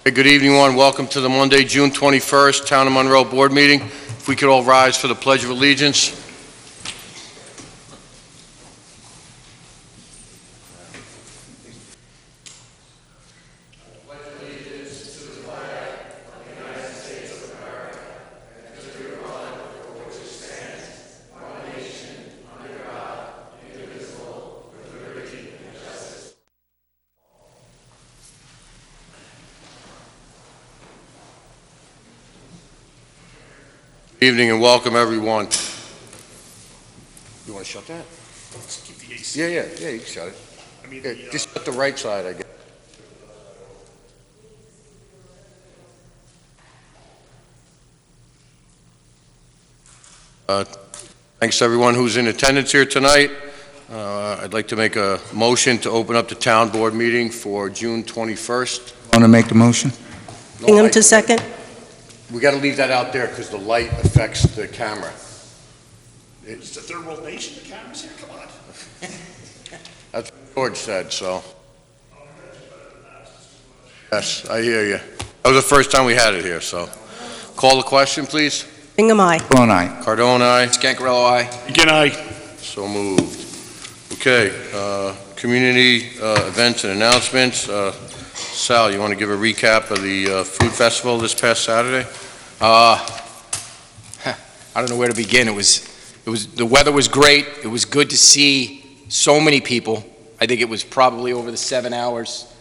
Hey, good evening, everyone. Welcome to the Monday, June 21st, Town of Monroe Board Meeting. If we could all rise for the Pledge of Allegiance. Good evening and welcome, everyone. You want to shut that? Let's keep the AC. Yeah, you can shut it. I mean, Just shut the right side, I guess. Thanks to everyone who's in attendance here tonight. I'd like to make a motion to open up the town board meeting for June 21st. Want to make the motion? Bingham to second. We got to leave that out there because the light affects the camera. it's a third world nation. The camera's here. Come on. That's what George said, so. Yes, I hear you. That was the first time we had it here, so. Call the question, please. Bingham, aye. Cologne, aye. Cardone, aye. Scancarello, aye. Again, aye. So moved. Okay, community events and announcements. Sal, you want to give a recap of the food festival this past Saturday? I don't know where to begin. The weather was great. It was good to see so many people. I think it was probably over the 7 hours.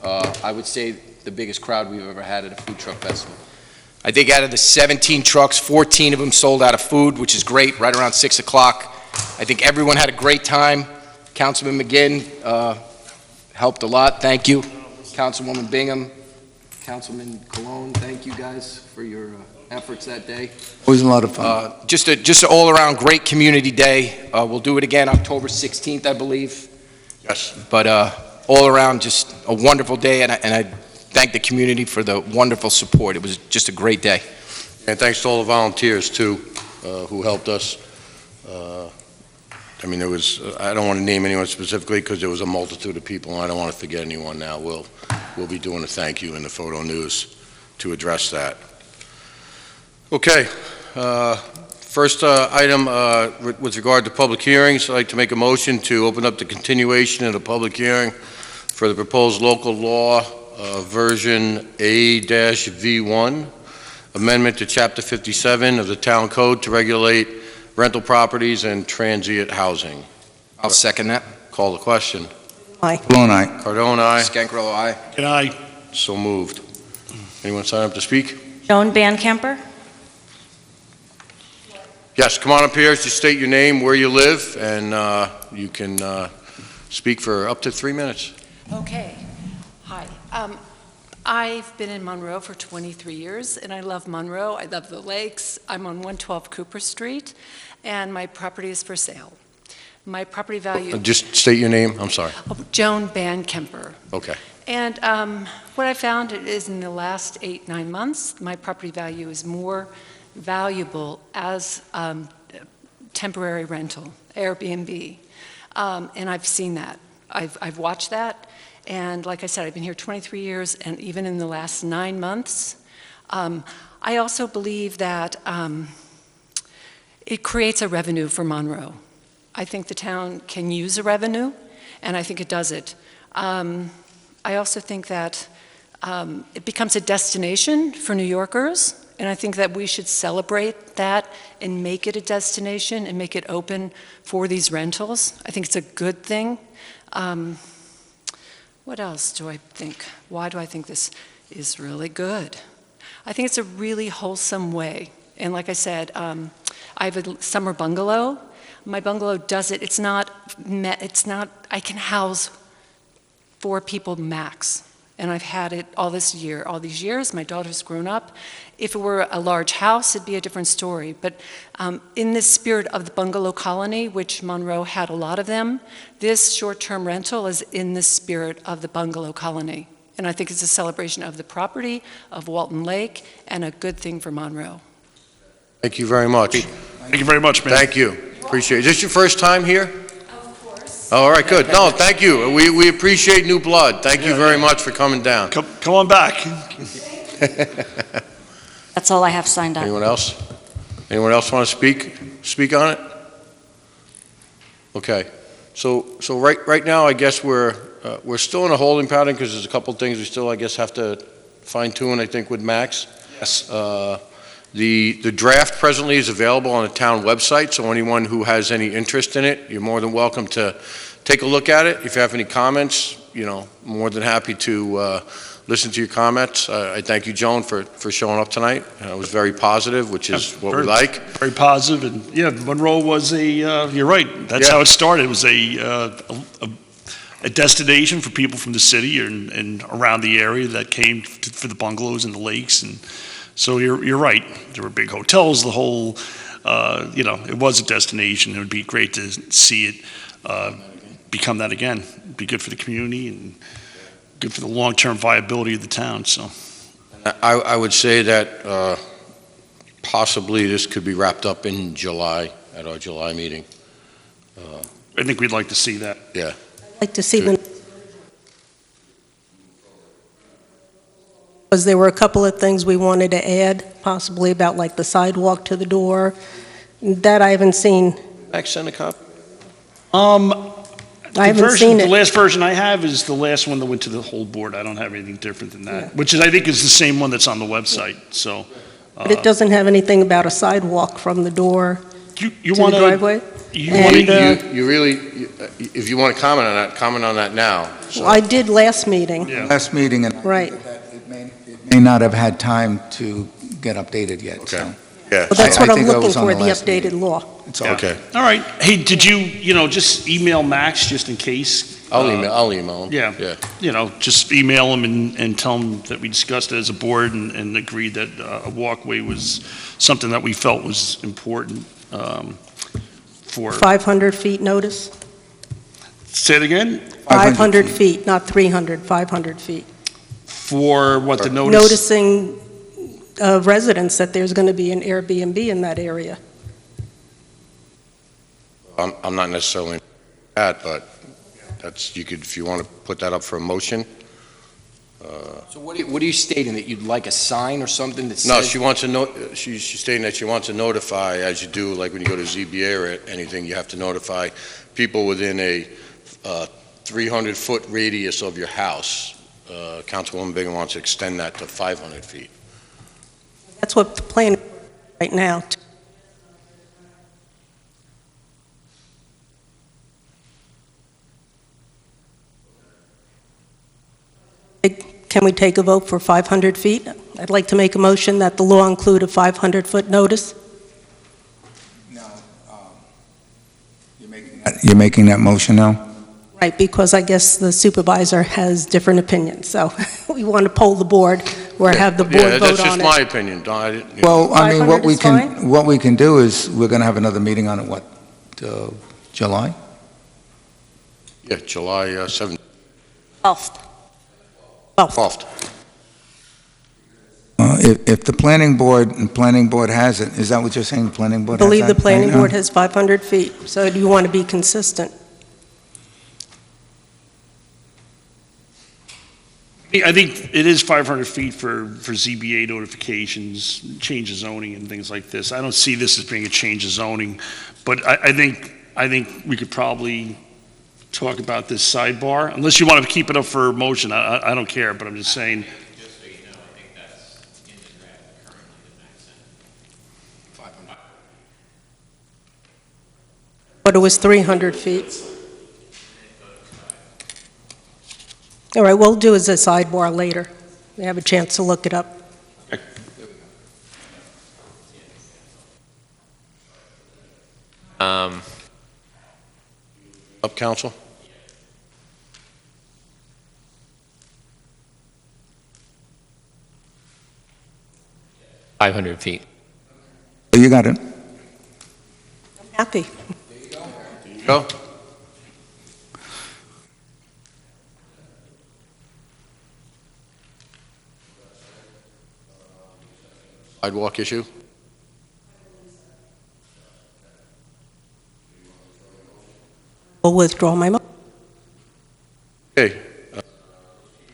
I would say the biggest crowd we've ever had at a food truck festival. I think out of the 17 trucks, 14 of them sold out of food, which is great, right around 6 o'clock. I think everyone had a great time. Councilman McGinn helped a lot. Thank you. Councilwoman Bingham, Councilman Cologne, thank you guys for your efforts that day. It was a lot of fun. Just an all-around great community day. We'll do it again October 16th, I believe. Yes. But all around, just a wonderful day, and I thank the community for the wonderful support. It was just a great day. And thanks to all the volunteers, too, who helped us. I mean, there was, I don't want to name anyone specifically because there was a multitude of people, and I don't want to forget anyone now. We'll be doing a thank you in the photo news to address that. Okay. First item with regard to public hearings, I'd like to make a motion to open up the continuation of the public hearing for the proposed local law version A-V1, amendment to Chapter 57 of the Town Code to regulate rental properties and transient housing. I'll second that. Call the question. Aye. Cologne, aye. Cardone, aye. Scancarello, aye. Again, aye. So moved. Anyone sign up to speak? Joan Bancamper. Yes, come on up here. Just state your name, where you live, and you can speak for up to 3 minutes. Okay. Hi. I've been in Monroe for 23 years, and I love Monroe. I love the lakes. I'm on 112 Cooper Street, and my property is for sale. My property value... Just state your name. I'm sorry. Joan Bancamper. Okay. And what I found is in the last 8-9 months, my property value is more valuable as temporary rental, Airbnb. And I've seen that. I've watched that. And like I said, I've been here 23 years, and even in the last 9 months, I also believe that it creates a revenue for Monroe. I think the town can use a revenue, and I think it does it. I also think that it becomes a destination for New Yorkers, and I think that we should celebrate that and make it a destination and make it open for these rentals. I think it's a good thing. What else do I think? Why do I think this is really good? I think it's a really wholesome way. And like I said, I have a summer bungalow. My bungalow does it. It's not, I can house 4 people max. And I've had it all these years. My daughter's grown up. If it were a large house, it'd be a different story. But in the spirit of the bungalow colony, which Monroe had a lot of them, this short-term rental is in the spirit of the bungalow colony. And I think it's a celebration of the property of Walton Lake and a good thing for Monroe. Thank you very much. Thank you very much, man. Thank you. Appreciate it. Is this your first time here? Of course. All right, good. No, thank you. We appreciate new blood. Thank you very much for coming down. Come on back. That's all I have signed up. Anyone else? Anyone else want to speak on it? Okay. So right now, I guess we're still in a holding pattern because there's a couple things we still, I guess, have to fine tune, I think, with Max. Yes. The draft presently is available on the town website, so anyone who has any interest in it, you're more than welcome to take a look at it. If you have any comments, more than happy to listen to your comments. I thank you, Joan, for showing up tonight. It was very positive, which is what we like. Very positive, and yeah, Monroe was you're right, that's how it started. It was a destination for people from the city and around the area that came for the bungalows and the lakes, and so you're right. There were big hotels, the whole, it was a destination. It would be great to see it become that again. It'd be good for the community and good for the long-term viability of the town, so. I would say that possibly this could be wrapped up in July, at our July meeting. I think we'd like to see that. Yeah. I'd like to see them, because there were a couple of things we wanted to add, possibly about like the sidewalk to the door. That I haven't seen. Max, send a copy. I haven't seen The it. last version I have is the last one that went to the whole board. I don't have anything different than that, which is, I think, is the same one that's on the website, so. But it doesn't have anything about a sidewalk from the door You to the want to, driveway. you And, want to, You really, if you want to comment on that now. So- I did last meeting. yeah. Last meeting, and I Right. think that it may not have had time to get updated yet, so. Okay. Yeah. Well, that's I what I'm think I looking was on for, the the last updated meeting. law. It's all. Okay. All right. Hey, did you, just email Max just in case? I'll email him. Yeah. Yeah. Just email him and tell him that we discussed it as a board and agreed that a walkway was something that we felt was important for, 500 feet notice? say it again? 500 feet, not 300, 500 feet. For what the notice? Noticing residents that there's going to be an Airbnb in that area. I'm not necessarily that, but you could, if you want to put that up for a motion. So what are you stating, that you'd like a sign or something that says? No, she wants to know, she's stating that she wants to notify, as you do, like when you go to ZBA or anything, you have to notify people within a 300-foot radius of your house. Councilwoman Bingham wants to extend that to 500 feet. That's what the plan is right now. Can we take a vote for 500 feet? I'd like to make a motion that the law include a 500-foot notice. No, you're making that motion now? Right, because I guess the supervisor has different opinions. So we want to poll the board or have the board Yeah, vote that's just on my it. opinion. Don, I didn't- Well, I mean, 500 is fine? what we can do is, we're going to have another meeting on it, July? Yeah, July 7th, 12th. 12th. If the planning board has it, is that what you're saying, the planning I board has believe the that planning right now? board has 500 feet. So do you want to be consistent? I think it is 500 feet for ZBA notifications, change of zoning and things like this. I don't see this as being a change of zoning, but I think we could probably talk about this sidebar, unless you want to keep it up for motion. I don't care, but I'm just saying. Just so you know, I think that's in the draft currently that Max sent. 500. But it was 300 feet. All right, we'll do as a sidebar later. We have a chance to look it up. Up, council? feet. You got it. Happy. Go. Sidewalk issue? Will withdraw my motion.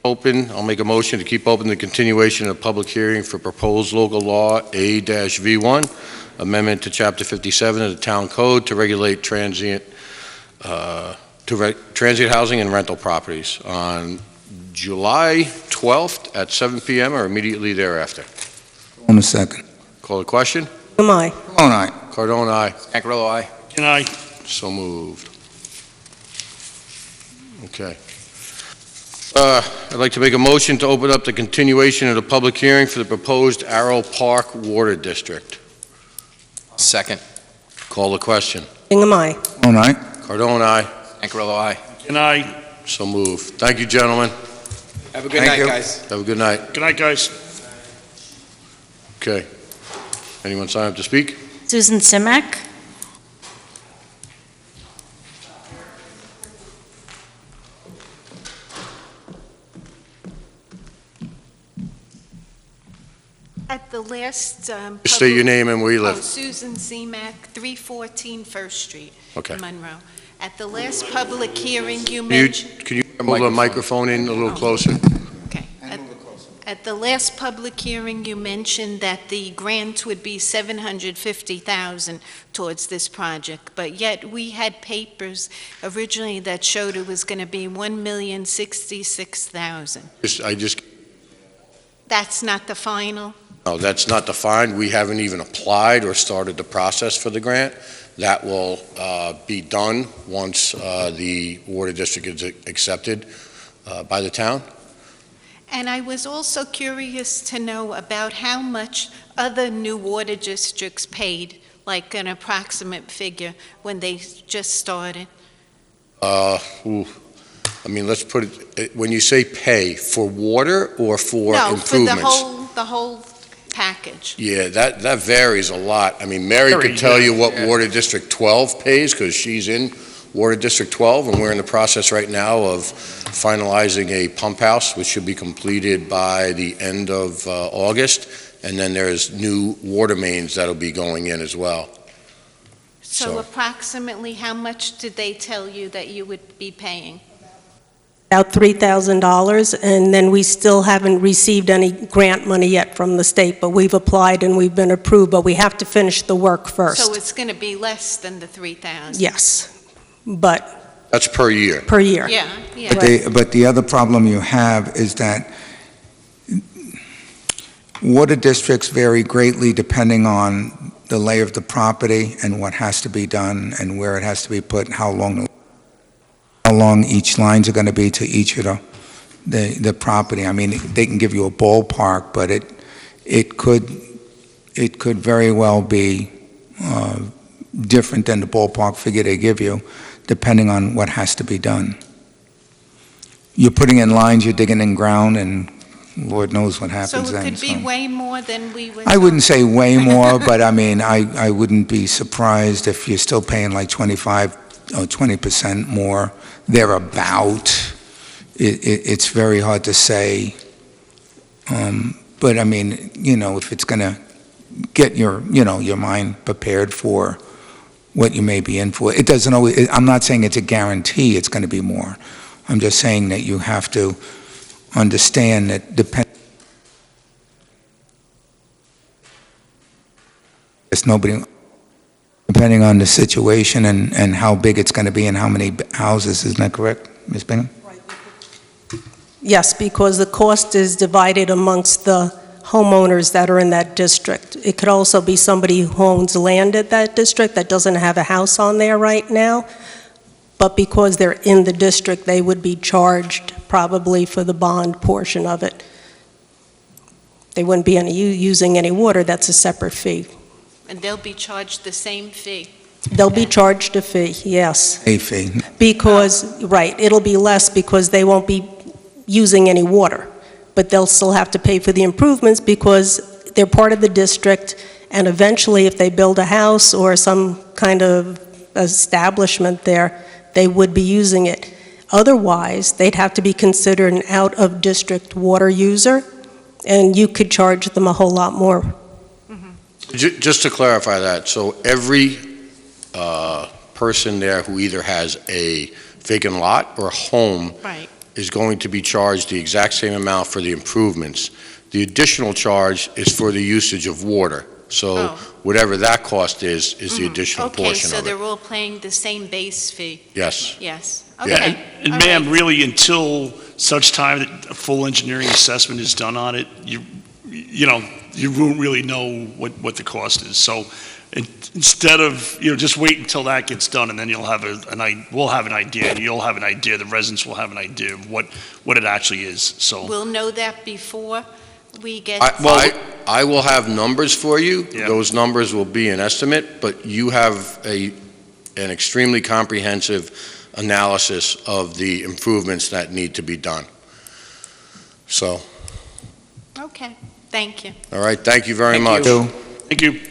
Open, I'll make a motion to keep open the continuation of the public hearing for proposed local law A-V1, amendment to Chapter 57 of the Town Code to regulate transient housing and rental properties on July 12th at 7 p.m. or immediately thereafter. On a second. Call the question? Am I? All right. Cardone, aye. Ancarello, aye. Can I, So moved. Okay. I'd like to make a motion to open up the continuation of the public hearing for the proposed Arrow Park Water District. Second. Call the question. Am I? All right. Cardone, aye. Ancarello, aye. can I, So moved. Thank you, gentlemen. Have a good Thank night, you. guys. Have a good night. good night, guys. Okay. Anyone sign up to speak? Susan Simek? At the last State your name and where you live. Susan Zemak, 314 First Street, Okay. Monroe. At the last public hearing, you Can mentioned... you hold the microphone in a little closer? Okay. At the last public hearing, you mentioned that the grant would be $750,000 towards this project, but yet we had papers originally that showed it was going to be $1,066,000. I just, That's not the final? no, that's not defined. We haven't even applied or started the process for the grant. That will be done once the water district is accepted by the town. And I was also curious to know about how much other new water districts paid, like an approximate figure, when they just started. I mean, let's put it, when you say pay, for water or for improvements? No, for the whole package. Yeah, that varies a lot. I mean, Mary Very, could tell you what yeah. Water District 12 pays, because she's in Water District 12, and we're in the process right now of finalizing a pump house, which should be completed by the end of August, and then there's new water mains that'll be going in as well. So approximately how much did they tell you that you would be paying? About $3,000, and then we still haven't received any grant money yet from the state, but we've applied and we've been approved, but we have to finish the work first. So it's going to be less than the 3,000? Yes, but That's per year. per year. Yeah, yeah. But the other problem you have is that water districts vary greatly depending on the lay of the property and what has to be done and where it has to be put, how long each lines are going to be to each of the property. I mean, they can give you a ballpark, but it could very well be different than the ballpark figure they give you, depending on what has to be done. You're putting in lines, you're digging in ground, and Lord knows what happens then. So it could be way more than we would... I wouldn't say way more, but I mean, I wouldn't be surprised if you're still paying like 25 or 20% more, thereabout. It's very hard to say. But I mean, if it's going to get your mind prepared for what you may be in for, it doesn't always, I'm not saying it's a guarantee it's going to be more. I'm just saying that you have to understand that depending on the situation and how big it's going to be and how many houses, isn't that correct, Ms. Bingham? Yes, because the cost is divided amongst the homeowners that are in that district. It could also be somebody who owns land at that district that doesn't have a house on there right now, but because they're in the district, they would be charged probably for the bond portion of it. They wouldn't be using any water, that's a separate fee. And they'll be charged the same fee? They'll be charged a fee, yes. A fee. Because, right, it'll be less because they won't be using any water, but they'll still have to pay for the improvements because they're part of the district, and eventually if they build a house or some kind of establishment there, they would be using it. Otherwise, they'd have to be considered an out-of-district water user, and you could charge them a whole lot more. Just to clarify that, so every person there who either has a vacant lot or a home Right. is going to be charged the exact same amount for the improvements. The additional charge is for the usage of water. So whatever that cost is the additional portion Okay, so of they're it. all paying the same base fee? Yes. Yes, Yeah. okay. And all ma'am, right. really, until such time that a full engineering assessment is done on it, you won't really know what the cost is. So instead of, just wait until that gets done, and then you'll have we'll have an idea, and you'll have an idea, the residents will have an idea of what it actually is, so. We'll know that before we get... I will have numbers for you. Yeah. Those numbers will be an estimate, but you have an extremely comprehensive analysis of the improvements that need to be done. So, Okay, thank you. all right, thank you very Thank much. you. Thank you.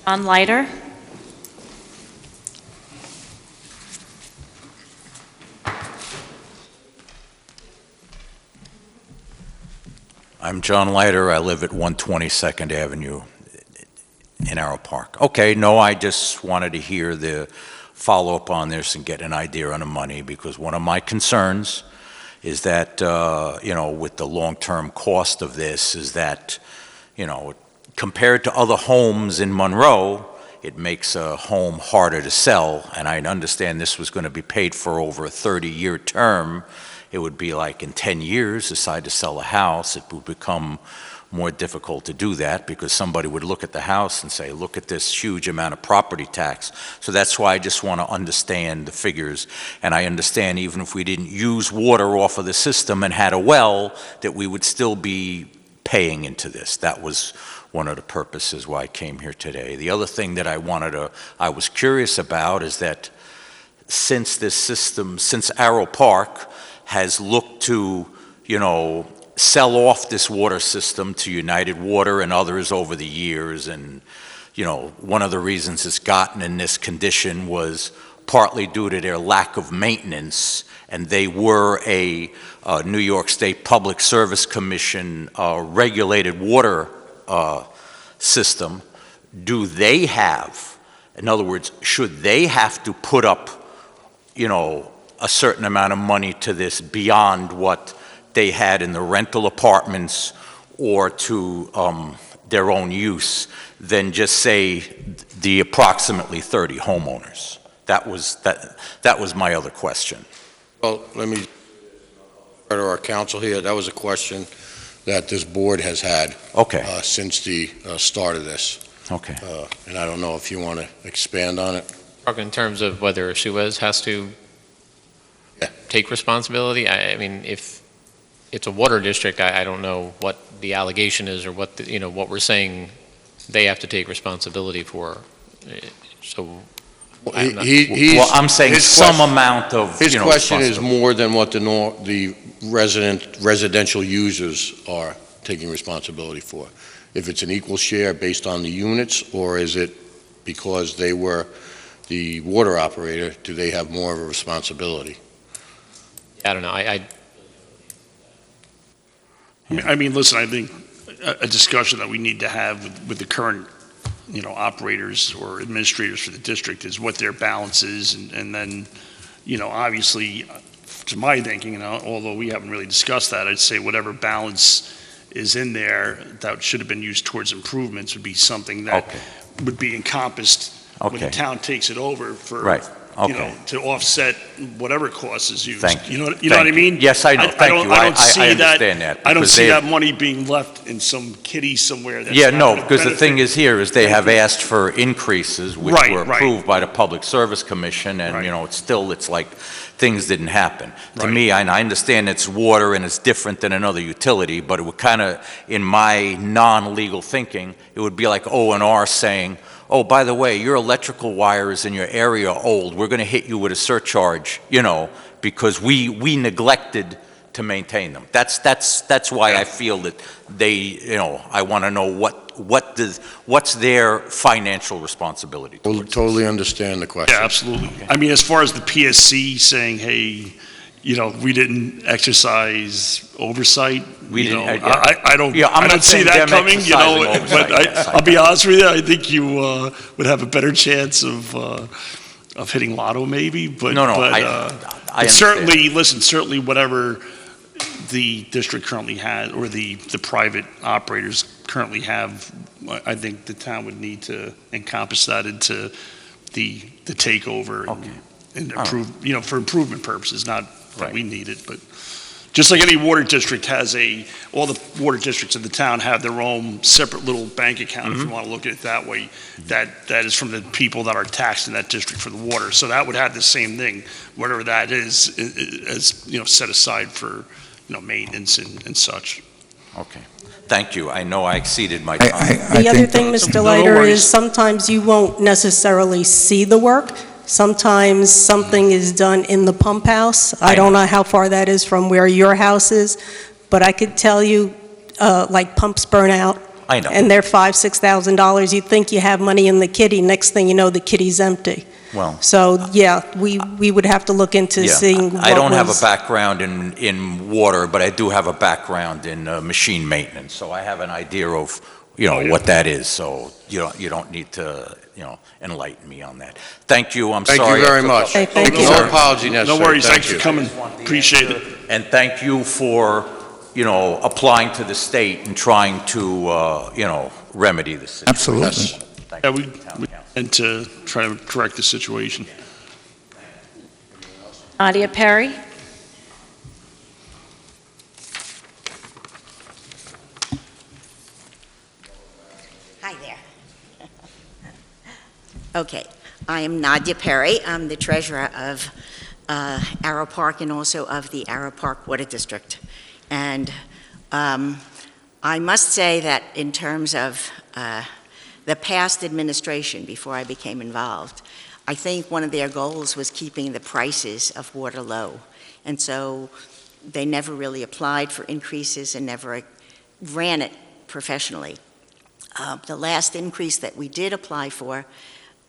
John Leiter? I'm John Leiter. I live at 122nd Avenue in Arrow Park. Okay, no, I just wanted to hear the follow-up on this and get an idea on the money, because one of my concerns is that, with the long-term cost of this, is that, compared to other homes in Monroe, it makes a home harder to sell, and I understand this was going to be paid for over a 30-year term. It would be like in 10 years, decide to sell a house, it would become more difficult to do that, because somebody would look at the house and say, look at this huge amount of property tax. So that's why I just want to understand the figures. And I understand even if we didn't use water off of the system and had a well, that we would still be paying into this. That was one of the purposes why I came here today. The other thing that I was curious about is that since Arrow Park has looked to, sell off this water system to United Water and others over the years, and, one of the reasons it's gotten in this condition was partly due to their lack of maintenance, and they were a New York State Public Service Commission regulated water system. Do they have, in other words, should they have to put up, a certain amount of money to this beyond what they had in the rental apartments or to their own use than just say the approximately 30 homeowners? That was my other question. Well, let me go to our counsel here. That was a question that this board has had since the start of this. Okay. And I don't know if you want to expand on it. In terms of whether Suez has to take responsibility, I mean, if it's a water district, I don't know what the allegation is or what what we're saying they have to take responsibility for. So, I'm saying some amount of. His question is more than what the residential users are taking responsibility for. If it's an equal share based on the units, or is it because they were the water operator, do they have more of a responsibility? I don't know. I mean, listen, I think a discussion that we need to have with the current, operators or administrators for the district is what their balance is, and then, obviously, to my thinking, and although we haven't really discussed that, I'd say whatever balance is in there that should have been used towards improvements would be something that would be encompassed when the town takes it over for, to offset whatever cost is used. Thank you. You know what I mean? Yes, I know. Thank you. I don't see I understand that. I don't because see that money being left in some kitty somewhere. That's not gonna because the thing benefit. is here is they have asked for increases, which were approved by the Public Service Commission, and, it's like things didn't happen. To me, I understand it's water and it's different than another utility, but it would kind of, in my non-legal thinking, it would be like O&R saying, oh, by the way, your electrical wires in your area are old. We're going to hit you with a surcharge, because we neglected to maintain them. That's why I feel that they, I want to know what's their financial responsibility towards this. Totally understand the question. Yeah, absolutely. I mean, as far as the PSC saying, hey, we didn't exercise oversight. We didn't. I don't. Yeah, I'm I don't not see saying that them coming. exercising oversight. But I'll be honest with you. I think you would have a better chance of hitting lotto, maybe. But No, But, I But understand. certainly whatever the district currently has, or the private operators currently have, I think the town would need to encompass that into the takeover Okay. and All right. improve, for improvement purposes, not that Right. we need it, but just like any water district has all the water districts in the town have their own separate little bank account, if you want to look at it that way, that is from the people that are taxed in that district for the water. So that would have the same thing, whatever that is, as, set aside for, maintenance and such. Okay. Thank you. I know I exceeded my I time. The other think thing, No Mr. Leiter, worries. is sometimes you won't necessarily see the work. Sometimes something is done in the pump house. I don't know how far that is from where your house is, but I could tell you, like pumps burn out, I know. and they're $5,000, $6,000. You think you have money in the kitty, next thing you know, the kitty's empty. Well, So, yeah, we would have to look into yeah, seeing what I don't have a was- background in water, but I do have a background in machine maintenance, so I have an idea of, what that is. So you don't need to, enlighten me on that. Thank you. I'm Thank sorry. you I very took much. up- Okay, thank you. No apology necessary. No worries, Thank thanks for you. coming, appreciate it. And thank you for, applying to the state and trying to, remedy the situation. Absolutely. Thank Yeah, you, we Town Council. and to try to correct the situation. Nadia Perry? Hi there. Okay, I am Nadia Perry. I'm the treasurer of Arrow Park and also of the Arrow Park Water District. And I must say that in terms of the past administration, before I became involved, I think one of their goals was keeping the prices of water low. And so they never really applied for increases and never ran it professionally. The last increase that we did apply for,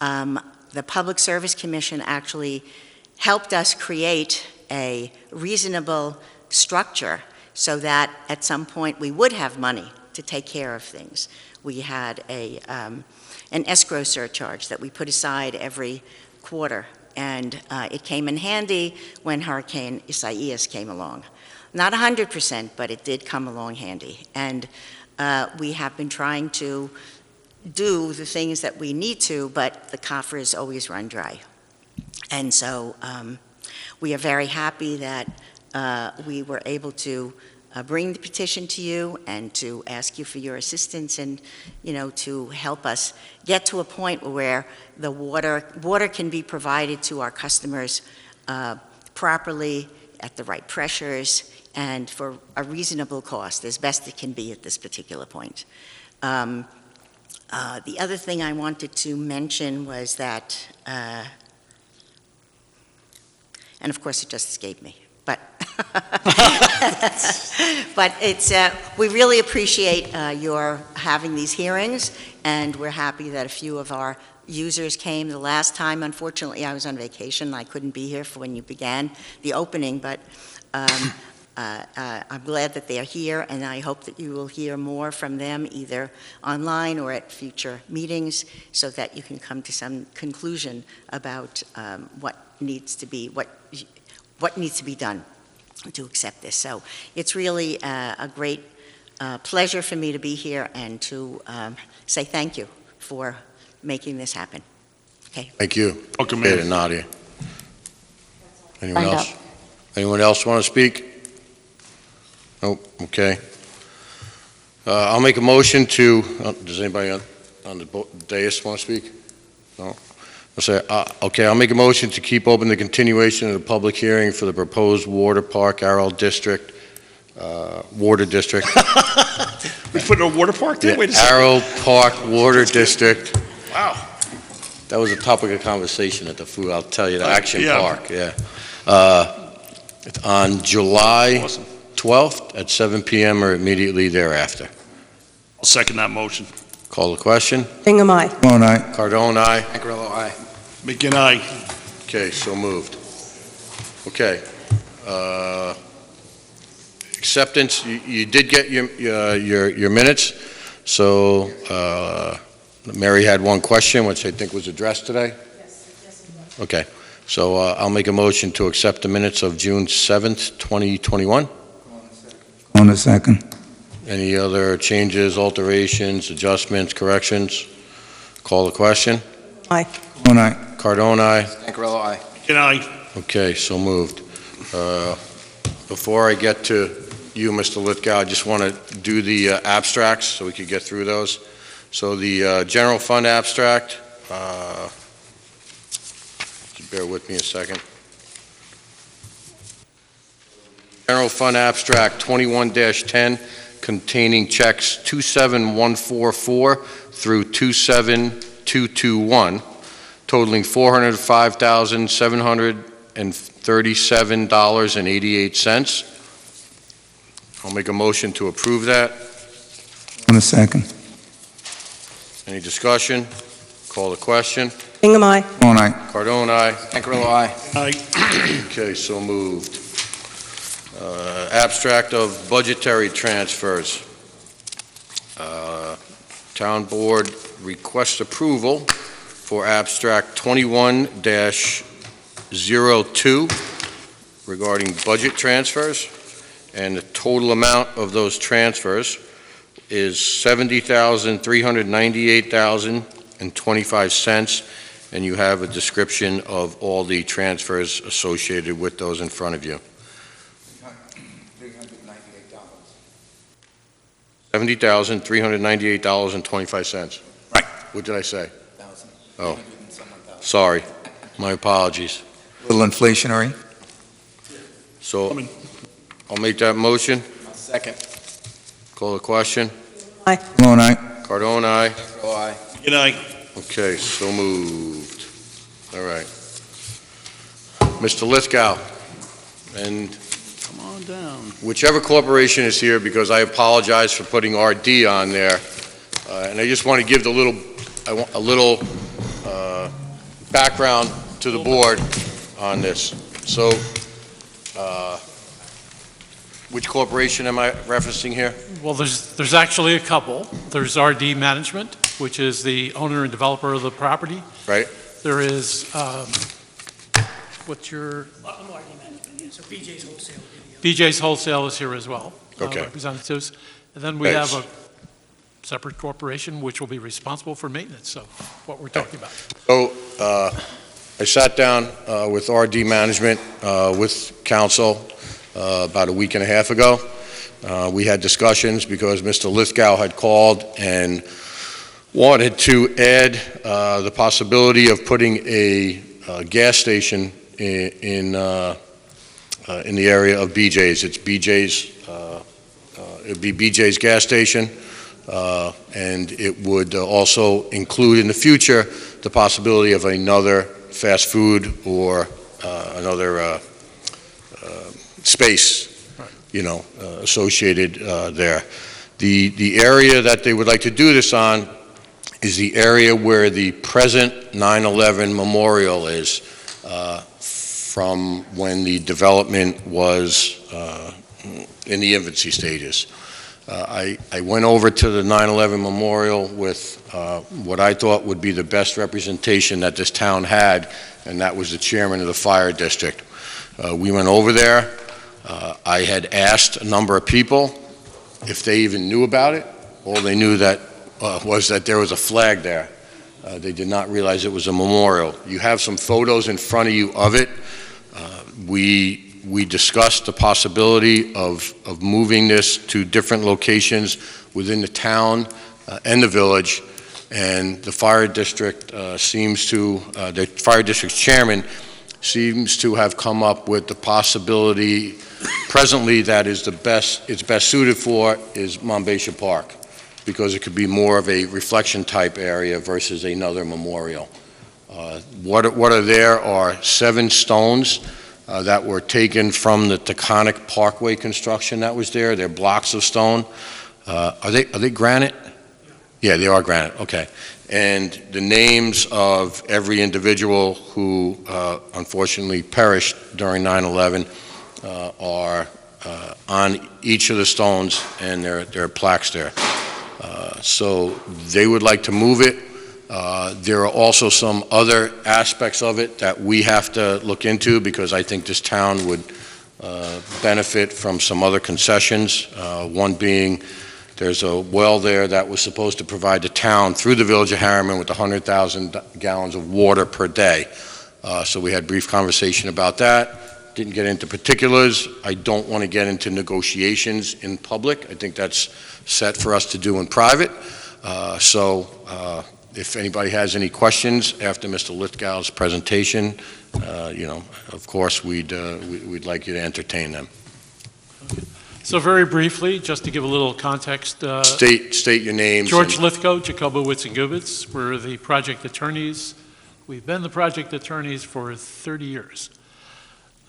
the Public Service Commission actually helped us create a reasonable structure so that at some point we would have money to take care of things. We had an escrow surcharge that we put aside every quarter, and it came in handy when Hurricane Isaias came along. Not 100%, but it did come along handy. And we have been trying to do the things that we need to, but the coffers always run dry. And so we are very happy that we were able to bring the petition to you and to ask you for your assistance and, to help us get to a point where the water can be provided to our customers properly at the right pressures and for a reasonable cost, as best it can be at this particular point. The other thing I wanted to mention was that, and of course it just escaped me, but but it's we really appreciate your having these hearings, and we're happy that a few of our users came the last time. Unfortunately, I was on vacation. I couldn't be here for when you began the opening, but I'm glad that they are here, and I hope that you will hear more from them either online or at future meetings so that you can come to some conclusion about what needs to be done to accept this. So it's really a great pleasure for me to be here and to say thank you for making this happen. Okay. Thank you. Welcome, Appreciate ma'am. it, Nadia. Anyone Lined else? Anyone else want to speak? Nope, okay. I'll make a motion to, does anybody on the dais want to speak? No? I'll say, okay, I'll make a motion to keep open the continuation of the public hearing for the proposed Water Park Arrow District, Water District. We put a water park there? Wait a second. Arrow Park Water District. Wow. That was a topic of conversation at the food, I'll tell you, the Action Yeah. Park, yeah. On July Awesome. 12th at 7 PM or immediately thereafter. I'll second that motion. Call the question. Hingham, aye. Bone eye. Cardone, aye. Grillo, aye. McGinn, aye. Okay, so moved. Okay. Acceptance, you did get your minutes, so Mary had one question, which I think was addressed today? Yes. Okay. So I'll make a motion to accept the minutes of June 7th, 2021. On a second. Any other changes, alterations, adjustments, corrections? Call the question. Aye. All right. Cardone, aye. Ancarello, aye. Good night. Okay, so moved. Before I get to you, Mr. Lithgow, I just want to do the abstracts so we could get through those. So the general fund abstract, just bear with me a second. General fund abstract 21-10 containing checks 27144 through 27221 totaling $405,737.88. I'll make a motion to approve that. On a second. Any discussion? Call the question. Bingham, aye. All right. Cardone, aye. Ancarello, aye. Aye. Okay, so moved. Abstract of budgetary transfers. Town Board requests approval for abstract 21-02 regarding budget transfers, and the total amount of those transfers is $70,398.25, and you have a description of all the transfers associated with those in front of you. $70,398.25. Right. What did I say? Oh, sorry. My apologies. A little inflationary. So Coming. I'll make that motion. Second. Call the question. All right. Cardone, aye. Ancarello, aye. Good night. Okay, so moved. All right. Mr. Lithgow, and Come on down. whichever corporation is here, because I apologize for putting RD on there, and I just want to give a little background to the board on this. So, which corporation am I referencing here? Well, there's actually a couple. There's RD Management, which is the owner and developer of the property. Right. There is, what's your? I'm RD Management, so BJ's Wholesale. BJ's Wholesale is here as well. Okay. Representatives. And then we Thanks. have a separate corporation which will be responsible for maintenance of what we're talking about. So, I sat down with RD Management, with council, about a week and a half ago. We had discussions because Mr. Lithgow had called and wanted to add the possibility of putting a gas station in the area of BJ's. It's BJ's, it'd be BJ's gas station, and it would also include in the future the possibility of another fast food or another space, associated there. The area that they would like to do this on is the area where the present 9/11 memorial is, from when the development was in the infancy stages. I went over to the 9/11 memorial with what I thought would be the best representation that this town had, and that was the chairman of the fire district. We went over there. I had asked a number of people if they even knew about it. All they knew was that there was a flag there. They did not realize it was a memorial. You have some photos in front of you of it. We discussed the possibility of moving this to different locations within the town and the village, and the fire district the fire district's chairman seems to have come up with the possibility presently that it's best suited for is Monbassia Park, because it could be more of a reflection type area versus another memorial. What are there are 7 stones that were taken from the Taconic Parkway construction that was there. They're blocks of stone. Are they granite? Yeah, they are granite. Okay. And the names of every individual who unfortunately perished during 9/11 are on each of the stones, and there are plaques there. So they would like to move it There are also some other aspects of it that we have to look into, because I think this town would benefit from some other concessions. One being, there's a well there that was supposed to provide the town through the Village of Harriman with 100,000 gallons of water per day. So we had brief conversation about that. Didn't get into particulars. I don't want to get into negotiations in public. I think that's set for us to do in private. If anybody has any questions after Mr. Lithgow's presentation, of course, we'd like you to entertain them. So very briefly, just to give a little context. State your names. George Lithgow, Jacobowitz and Gubitz. We're the project attorneys. We've been the project attorneys for 30 years.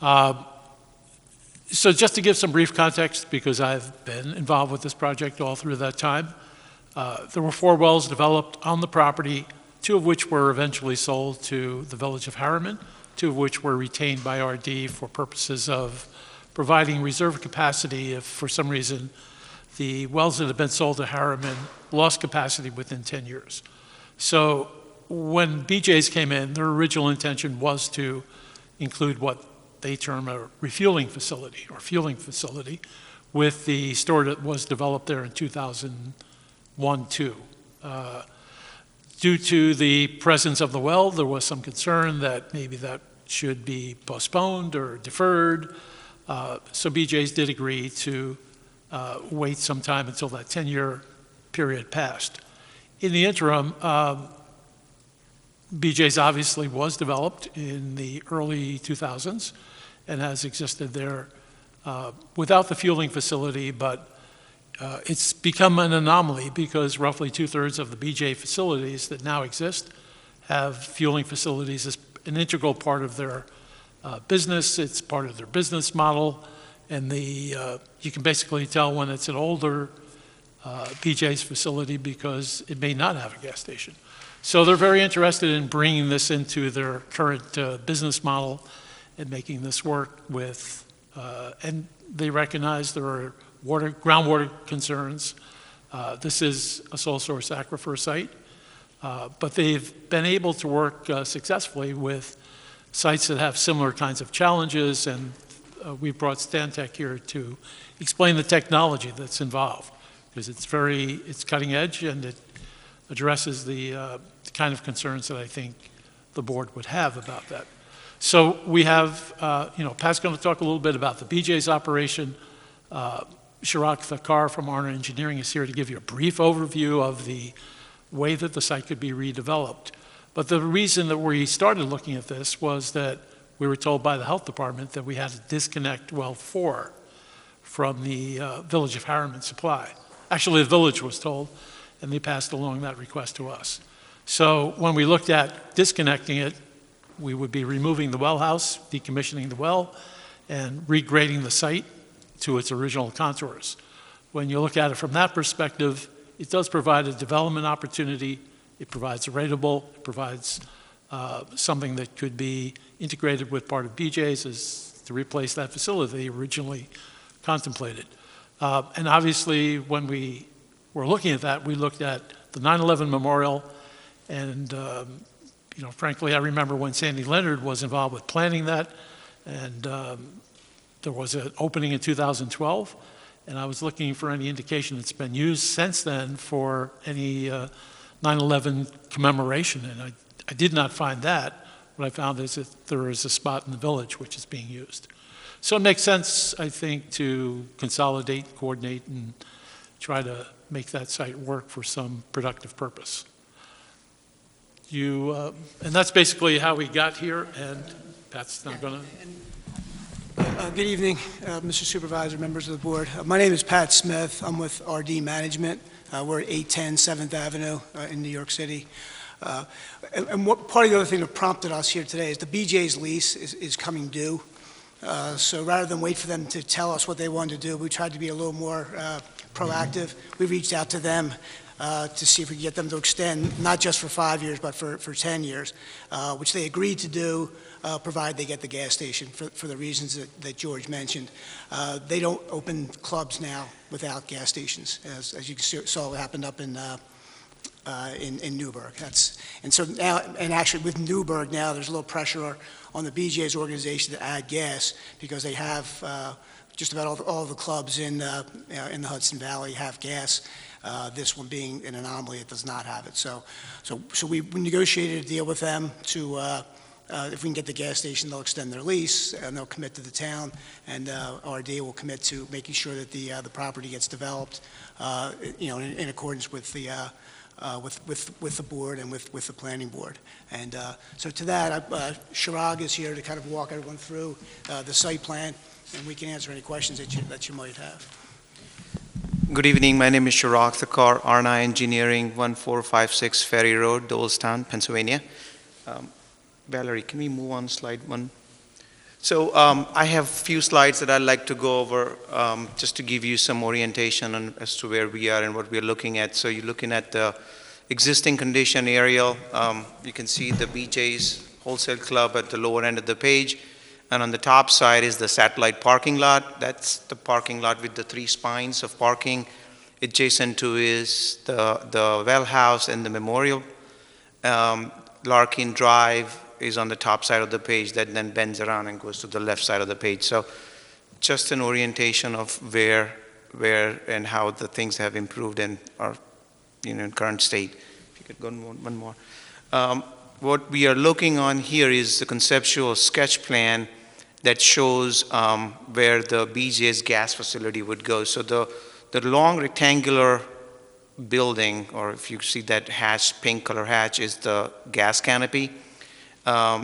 So just to give some brief context, because I've been involved with this project all through that time, there were 4 wells developed on the property, 2 of which were eventually sold to the Village of Harriman, 2 of which were retained by RD for purposes of providing reserve capacity if, for some reason, the wells that had been sold to Harriman lost capacity within 10 years. So when BJ's came in, their original intention was to include what they term a refueling facility or fueling facility with the store that was developed there in 2001-2. Due to the presence of the well, there was some concern that maybe that should be postponed or deferred. So BJ's did agree to wait some time until that 10-year period passed. In the interim, BJ's obviously was developed in the early 2000s and has existed there without the fueling facility, but it's become an anomaly because roughly 2/3 of the BJ facilities that now exist have fueling facilities as an integral part of their business. It's part of their business model, and you can basically tell when it's an older BJ's facility because it may not have a gas station. So they're very interested in bringing this into their current business model and making this work with, and they recognize there are groundwater concerns. This is a sole source aquifer site, but they've been able to work successfully with sites that have similar kinds of challenges, and we brought Stantec here to explain the technology that's involved, because it's cutting edge and it addresses the kind of concerns that I think the board would have about that. So we have, Pat's going to talk a little bit about the BJ's operation. Shirak Thakar from Arna Engineering is here to give you a brief overview of the way that the site could be redeveloped. But the reason that we started looking at this was that we were told by the health department that we had to disconnect well 4 from the Village of Harriman supply. Actually, the village was told, and they passed along that request to us. So when we looked at disconnecting it, we would be removing the well house, decommissioning the well, and regrading the site to its original contours. When you look at it from that perspective, it does provide a development opportunity. It provides a rateable, it provides something that could be integrated with part of BJ's as to replace that facility originally contemplated. And obviously, when we were looking at that, we looked at the 9/11 memorial, and frankly, I remember when Sandy Leonard was involved with planning that, and there was an opening in 2012, and I was looking for any indication that's been used since then for any 9/11 commemoration, and I did not find that. What I found is that there is a spot in the village which is being used. So it makes sense, I think, to consolidate, coordinate, and try to make that site work for some productive purpose. And that's basically how we got here, and Pat's not going to... Good evening, Mr. Supervisor, members of the board. My name is Pat Smith. I'm with RD Management. We're at 810 7th Avenue in New York City. And part of the other thing that prompted us here today is the BJ's lease is coming due. So rather than wait for them to tell us what they wanted to do, we tried to be a little more proactive. We reached out to them to see if we could get them to extend, not just for 5 years, but for 10 years, which they agreed to do, provided they get the gas station for the reasons that George mentioned. They don't open clubs now without gas stations, as you saw what happened up in in Newburgh. And so now, and actually with Newburgh now, there's a little pressure on the BJ's organization to add gas because they have just about all the clubs in the Hudson Valley have gas. This one being an anomaly, it does not have it. So we negotiated a deal with them to, if we can get the gas station, they'll extend their lease and they'll commit to the town, and RD will commit to making sure that the property gets developed, in accordance with the with the board and with the planning board. And so to that, Shirag is here to kind of walk everyone through the site plan, and we can answer any questions that you might have. Good evening. My name is Shirag Thakkar, RNI Engineering, 1456 Ferry Road, Dolestown, Pennsylvania. Valerie, can we move on slide one? So I have a few slides that I'd like to go over just to give you some orientation as to where we are and what we're looking at. So you're looking at the existing condition aerial. You can see the BJ's Wholesale Club at the lower end of the page. And on the top side is the satellite parking lot. That's the parking lot with the 3 spines of parking. Adjacent to is the well house and the memorial. Larkin Drive is on the top side of the page that then bends around and goes to the left side of the page. So just an orientation of where and how the things have improved and are in current state. If you could go one more. What we are looking on here is the conceptual sketch plan that shows where the BJ's gas facility would go. So the long rectangular building, or if you see that hatch, pink color hatch, is the gas canopy,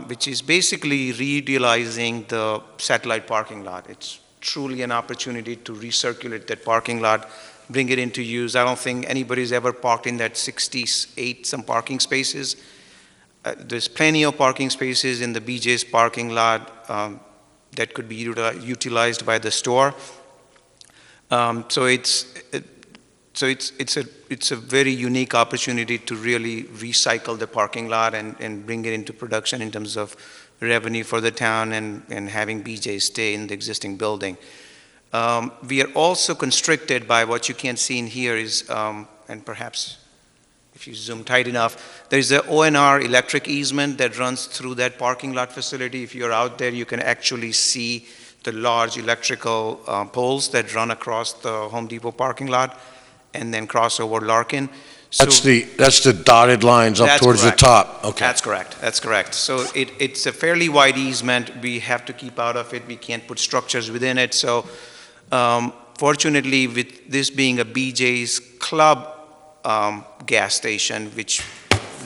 which is basically reutilizing the satellite parking lot. It's truly an opportunity to recirculate that parking lot, bring it into use. I don't think anybody's ever parked in that 68 some parking spaces. There's plenty of parking spaces in the BJ's parking lot that could be utilized by the store. So it's a very unique opportunity to really recycle the parking lot and bring it into production in terms of revenue for the town and having BJ's stay in the existing building. We are also constricted by what you can see in here is, and perhaps if you zoom tight enough, there's the ONR electric easement that runs through that parking lot facility. If you're out there, you can actually see the large electrical poles that run across the Home Depot parking lot and then cross over Larkin. So That's the dotted lines up towards the top. Okay. That's correct. So it's a fairly wide easement. We have to keep out of it. We can't put structures within it. So fortunately, with this being a BJ's Club gas station, which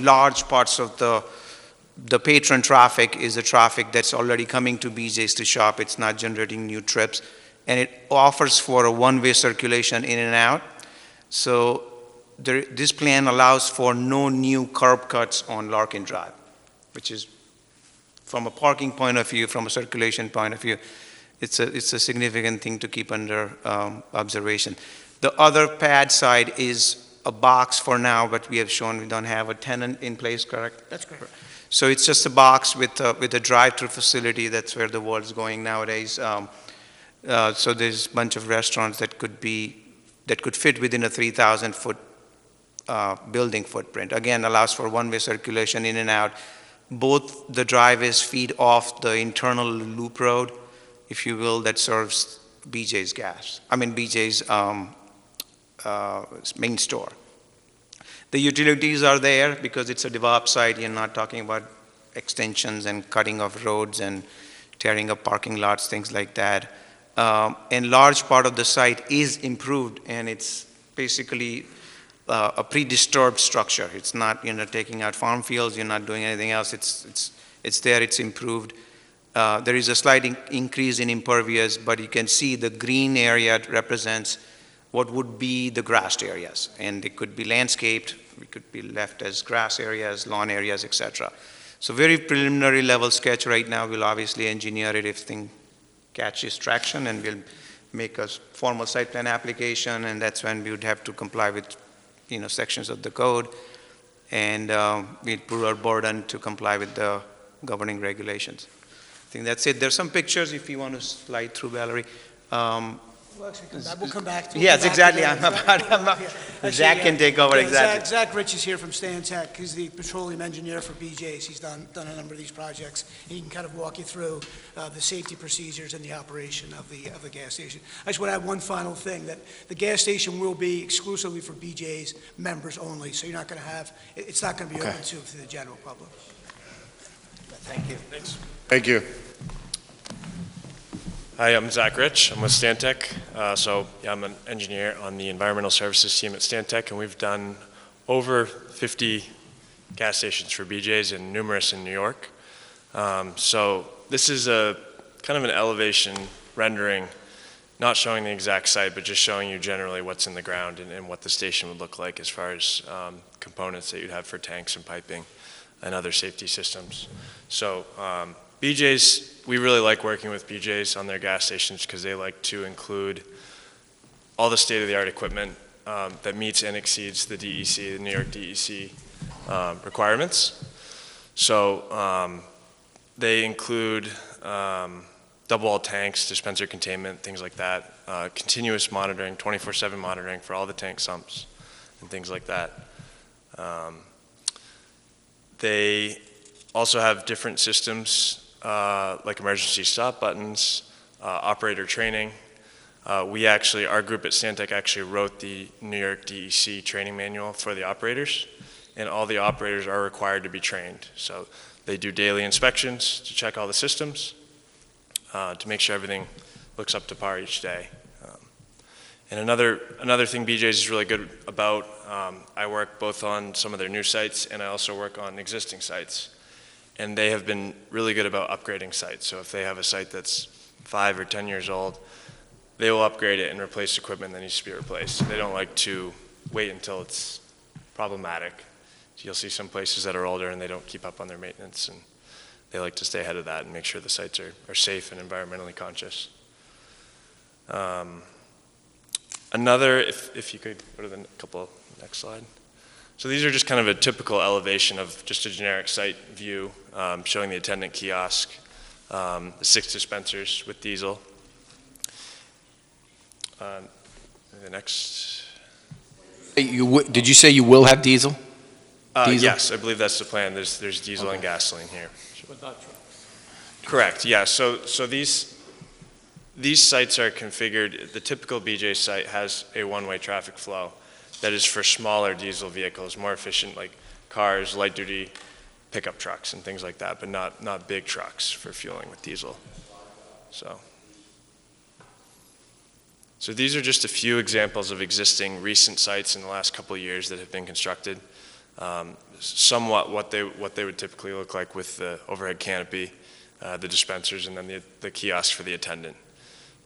large parts of the patron traffic is the traffic that's already coming to BJ's to shop. It's not generating new trips. And it offers for a one-way circulation in and out. So this plan allows for no new curb cuts on Larkin Drive, which is, from a parking point of view, from a circulation point of view, it's a significant thing to keep under observation. The other pad side is a box for now, but we have shown we don't have a tenant in place, correct? That's correct. So it's just a box with a drive-through facility. That's where the world's going nowadays. So there's a bunch of restaurants that could fit within a 3,000-foot building footprint. Again, allows for one-way circulation in and out. Both the driveways feed off the internal loop road, if you will, that serves BJ's main store. The utilities are there because it's a developed site. You're not talking about extensions and cutting of roads and tearing up parking lots, things like that. And large part of the site is improved, and it's basically a pre-disturbed structure. It's not, taking out farm fields. You're not doing anything else. It's there. It's improved. There is a slight increase in impervious, but you can see the green area represents what would be the grassed areas, and it could be landscaped. We could be left as grass areas, lawn areas, etc. So very preliminary level sketch right now. We'll obviously engineer it if thing catches traction, and we'll make a formal site plan application, and that's when we would have to comply with sections of the code, and we'd put our burden to comply with the governing regulations. I think that's it. There's some pictures if you want to slide through, Valerie. We'll come back to it. Yes, exactly. I'm about, Zach can take over, exactly. Zach Rich is here from Stan Tech. He's the petroleum engineer for BJ's. He's done a number of these projects. He can kind of walk you through the safety procedures and the operation of the gas station. I just want to add one final thing, that the gas station will be exclusively for BJ's members only, so you're not going to have, it's not going to be open to the general public. Thank you. Thanks. Thank you. Hi, I'm Zach Rich. I'm with Stantec. I'm an engineer on the environmental services team at Stantec, and we've done over 50 gas stations for BJ's and numerous in New York. So this is a kind of an elevation rendering, not showing the exact site, but just showing you generally what's in the ground and what the station would look like as far as components that you'd have for tanks and piping and other safety systems. So BJ's, we really like working with BJ's on their gas stations because they like to include all the state-of-the-art equipment that meets and exceeds the DEC, the New York DEC requirements. So they include double-wall tanks, dispenser containment, things like that, continuous monitoring, 24/7 monitoring for all the tank sumps and things like that. They also have different systems like emergency stop buttons, operator training. Our group at Stantec actually wrote the New York DEC training manual for the operators, and all the operators are required to be trained. So they do daily inspections to check all the systems, to make sure everything looks up to par each day. And another thing BJ's is really good about, I work both on some of their new sites and I also work on existing sites. And they have been really good about upgrading sites. So if they have a site that's 5 or 10 years old, they will upgrade it and replace equipment that needs to be replaced. They don't like to wait until it's problematic. So you'll see some places that are older and they don't keep up on their maintenance, and they like to stay ahead of that and make sure the sites are safe and environmentally conscious. If you could go to the next slide. So these are just kind of a typical elevation of just a generic site view, showing the attendant kiosk, the 6 dispensers with diesel. The next. Did you say you will have diesel? Yes, I believe that's the plan. There's diesel and gasoline here. Correct, yeah. So these sites are configured, the typical BJ site has a one-way traffic flow that is for smaller diesel vehicles, more efficient, like cars, light-duty pickup trucks and things like that, but not big trucks for fueling with diesel. So these are just a few examples of existing recent sites in the last couple of years that have been constructed. Somewhat what they would typically look like with the overhead canopy, the dispensers, and then the kiosk for the attendant.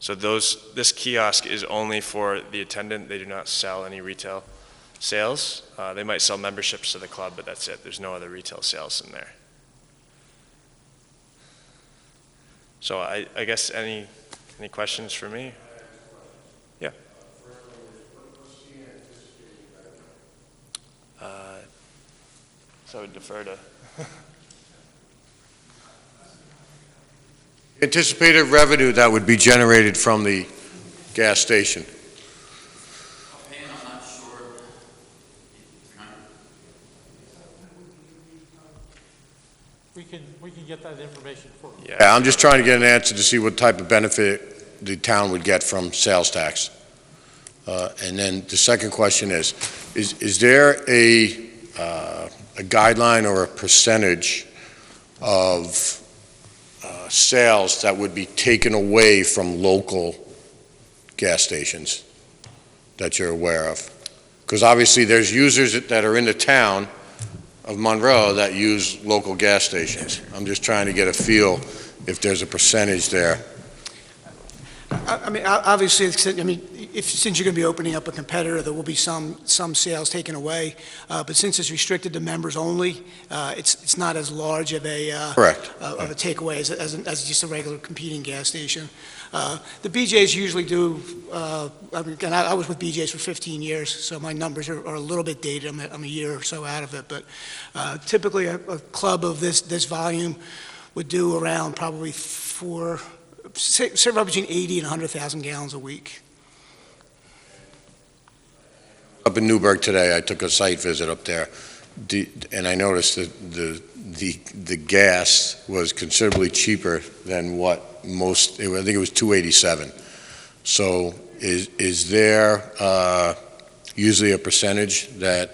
So this kiosk is only for the attendant. They do not sell any retail sales. They might sell memberships to the club, but that's it. There's no other retail sales in there. So I guess any questions for me? Yeah. So I would defer to. Anticipated revenue that would be generated from the gas station. I'm not sure. We can get that information for you. Yeah, I'm just trying to get an answer to see what type of benefit the town would get from sales tax. And then the second question is there a guideline or a percentage of sales that would be taken away from local gas stations that you're aware of? Because obviously there's users that are in the town of Monroe that use local gas stations. I'm just trying to get a feel if there's a percentage there. I mean, obviously, since you're going to be opening up a competitor, there will be some sales taken away. But since it's restricted to members only, it's not as large of a Correct. Of a takeaway as just a regular competing gas station. The BJ's usually do. I was with BJ's for 15 years, so my numbers are a little bit dated. I'm a year or so out of it, but typically a club of this volume would do around probably somewhere between 80 and 100,000 gallons a week. up in Newburgh today. I took a site visit up there, and I noticed that the gas was considerably cheaper than what most, I think it was 287. So is there usually a percentage that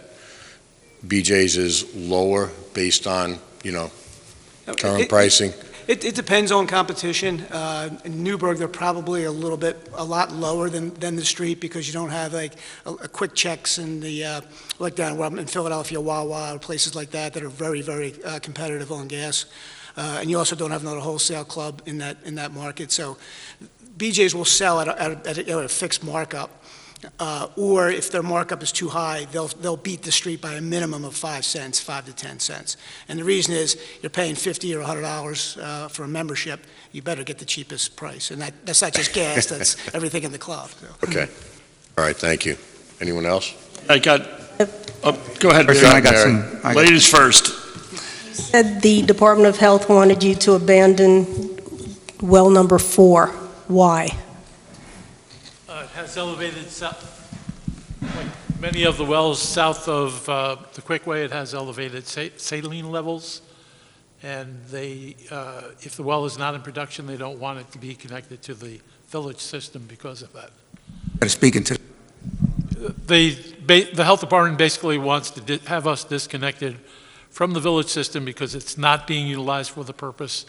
BJ's is lower based on, current pricing? It depends on competition. In Newburgh, they're probably a lot lower than the street because you don't have like a quick checks and like down where I'm in Philadelphia, Wawa, or places like that are very, very competitive on gas. And you also don't have another wholesale club in that market. So BJ's will sell at a fixed markup. Or if their markup is too high, they'll beat the street by a minimum of 5 cents, 5 to 10 cents. And the reason is you're paying $50 or $100 for a membership, you better get the cheapest price. And that's not just gas, that's everything in the club. So. Okay. All right, thank you. Anyone else? I got, go ahead, First, Mary. I got some. Ladies first. You said the Department of Health wanted you to abandon well number 4. Why? It has elevated, like many of the wells south of the Quickway, it has elevated saline levels. And if the well is not in production, they don't want it to be connected to the village system because of that. Speaking to The health department basically wants to have us disconnected from the village system because it's not being utilized for the purpose,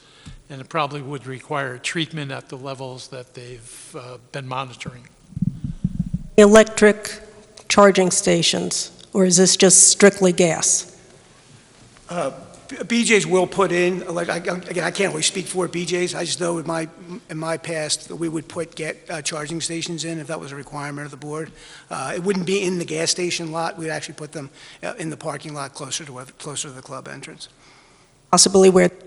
and it probably would require treatment at the levels that they've been monitoring. Electric charging stations, or is this just strictly gas? BJ's will put in, again, I can't really speak for BJ's. I just know in my past that we would put charging stations in if that was a requirement of the board. It wouldn't be in the gas station lot. We'd actually put them in the parking lot closer to the club entrance. Possibly where the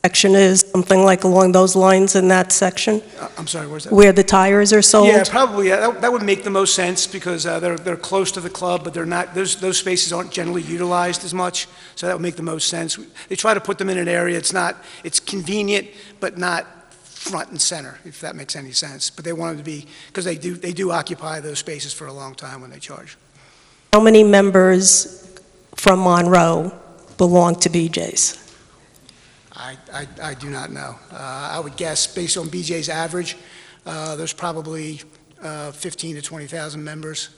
section is, something like along those lines in that section? I'm sorry, where's that? Where the tires are sold? Yeah, probably. Yeah, that would make the most sense because they're close to the club, but they're not. Those spaces aren't generally utilized as much, so that would make the most sense. They try to put them in an area. It's convenient, but not front and center, if that makes any sense. But they want them to be because they do occupy those spaces for a long time when they charge. How many members from Monroe belong to BJ's? I do not know. I would guess, based on BJ's average, there's probably 15 to 20,000 members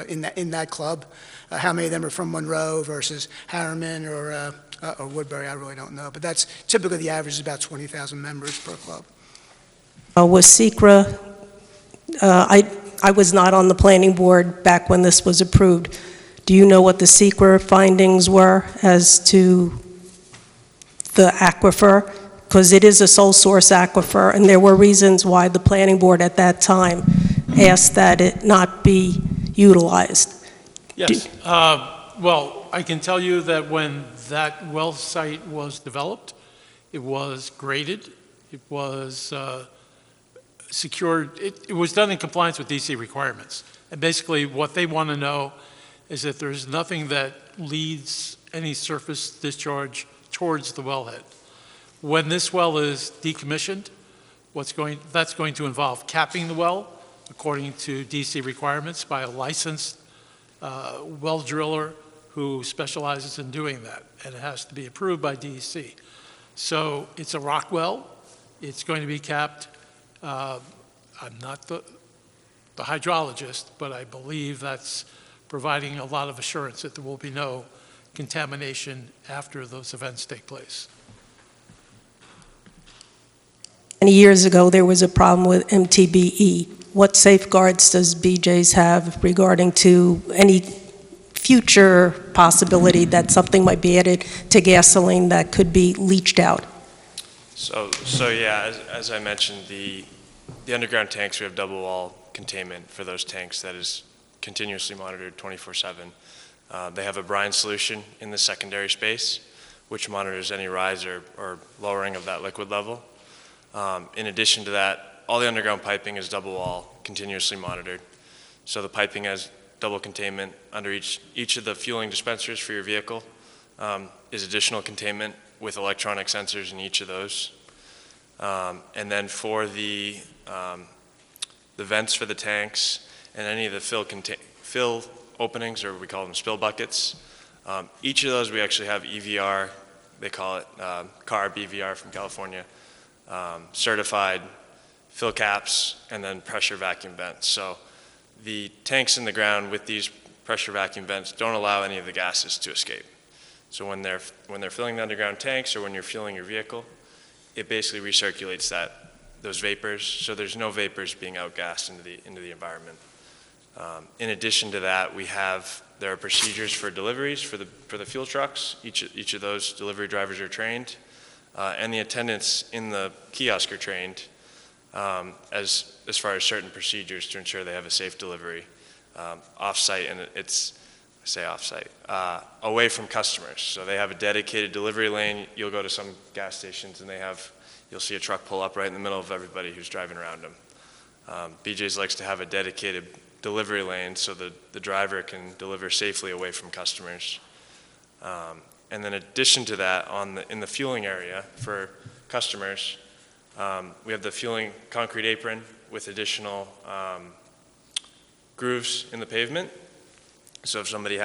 in that club. How many of them are from Monroe versus Harriman or Woodbury, I really don't know. But that's typically the average is about 20,000 members per club. Was SECRA, I was not on the planning board back when this was approved. Do you know what the SECRA findings were as to the aquifer? Because it is a sole source aquifer, and there were reasons why the planning board at that time asked that it not be utilized. Yes. Well, I can tell you that when that well site was developed, it was graded, it was secured, it was done in compliance with DC requirements. And basically what they want to know is that there's nothing that leads any surface discharge towards the wellhead. When this well is decommissioned, that's going to involve capping the well according to DC requirements by a licensed well driller who specializes in doing that, and it has to be approved by DEC. So it's a rock well, it's going to be capped. I'm not the hydrologist, but I believe that's providing a lot of assurance that there will be no contamination after those events take place. Many years ago, there was a problem with MTBE. What safeguards does BJ's have regarding to any future possibility that something might be added to gasoline that could be leached out? So yeah, as I mentioned, the underground tanks, we have double wall containment for those tanks that is continuously monitored 24/7. They have a brine solution in the secondary space, which monitors any rise or lowering of that liquid level. In addition to that, all the underground piping is double wall, continuously monitored. So the piping has double containment under each of the fueling dispensers for your vehicle is additional containment with electronic sensors in each of those. And then for the vents for the tanks and any of the fill openings, or we call them spill buckets. Each of those we actually have EVR, they call it CARB EVR from California, certified fill caps, and then pressure vacuum vents. So the tanks in the ground with these pressure vacuum vents don't allow any of the gases to escape. So when they're filling the underground tanks or when you're fueling your vehicle, it basically recirculates those vapors, so there's no vapors being outgassed into the environment. In addition to that, there are procedures for deliveries for the fuel trucks. Each of those delivery drivers are trained, and the attendants in the kiosk are trained as far as certain procedures to ensure they have a safe delivery off-site, and away from customers. So they have a dedicated delivery lane. You'll go to some gas stations and you'll see a truck pull up right in the middle of everybody who's driving around them. BJ's likes to have a dedicated delivery lane so the driver can deliver safely away from customers. And then in addition to that, in the fueling area for customers, we have the fueling concrete apron with additional grooves in the pavement. So if somebody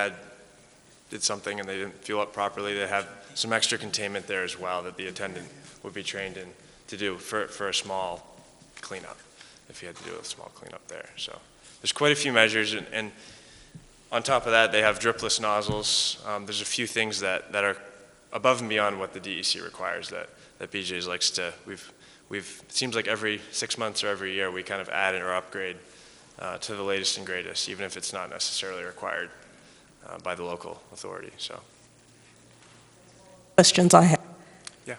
did something and they didn't fuel up properly, they have some extra containment there as well that the attendant would be trained in to do for a small cleanup, if you had to do a small cleanup there. So there's quite a few measures, and on top of that, they have dripless nozzles. There's a few things that are above and beyond what the DEC requires that BJ's likes to. It seems like every 6 months or every year we kind of add or upgrade to the latest and greatest, even if it's not necessarily required by the local authority. So, Questions I have. yeah,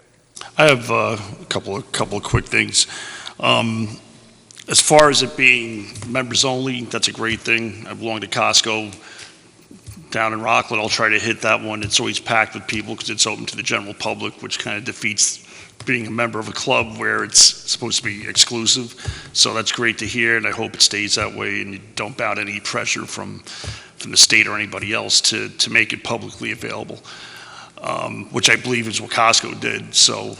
I have a couple of quick things. As far as it being members only, that's a great thing. I belong to Costco down in Rockland. I'll try to hit that one. It's always packed with people because it's open to the general public, which kind of defeats being a member of a club where it's supposed to be exclusive. So that's great to hear, and I hope it stays that way and you don't bow to any pressure from the state or anybody else to make it publicly available, which I believe is what Costco did. So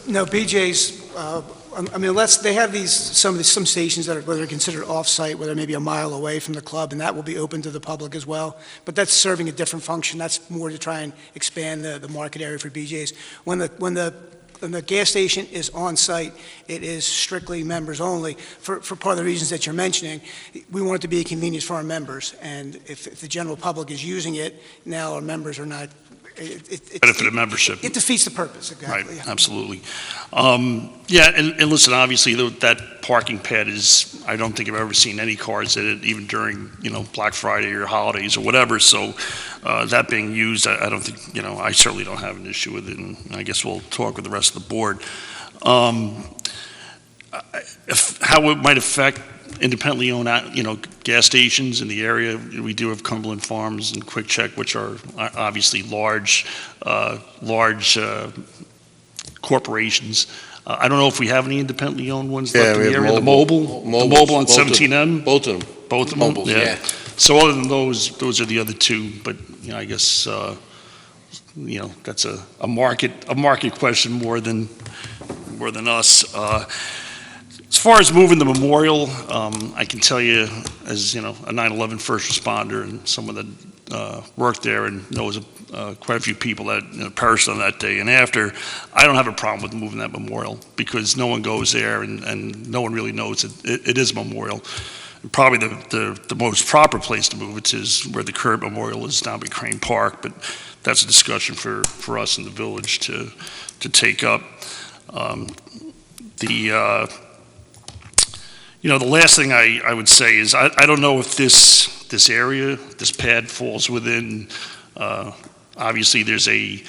No, BJ's, I mean, they have some stations that are considered off-site, where they're maybe a mile away from the club, and that will be open to the public as well. But that's serving a different function. That's more to try and expand the market area for BJ's. When the gas station is on-site, it is strictly members only, for part of the reasons that you're mentioning. We want it to be a convenience for our members, and if the general public is using it, now our members are not. Benefit of membership. It defeats the purpose, exactly. Right, Yeah. absolutely. Yeah, and listen, obviously, that parking pad I don't think I've ever seen any cars at it, even during, Black Friday or holidays or whatever. So that being used, I don't think, I certainly don't have an issue with it, and I guess we'll talk with the rest of the board. How it might affect independently owned, gas stations in the area. We do have Cumberland Farms and Quick Check, which are obviously large corporations. I don't know if we have any independently owned ones left in the area. The mobile on 17M. Both of them. Both of them. Mobiles, yeah. So other than those are the other two. But I guess that's a market question more than us. As far as moving the memorial, I can tell you, as a 9/11 first responder and someone that worked there and knows quite a few people that perished on that day and after, I don't have a problem with moving that memorial because no one goes there and no one really knows it is a memorial. Probably the most proper place to move it is where the current memorial is down by Crane Park, but that's a discussion for us in the village to take up. The last thing I would say is I don't know if this area, this pad falls within, obviously there's an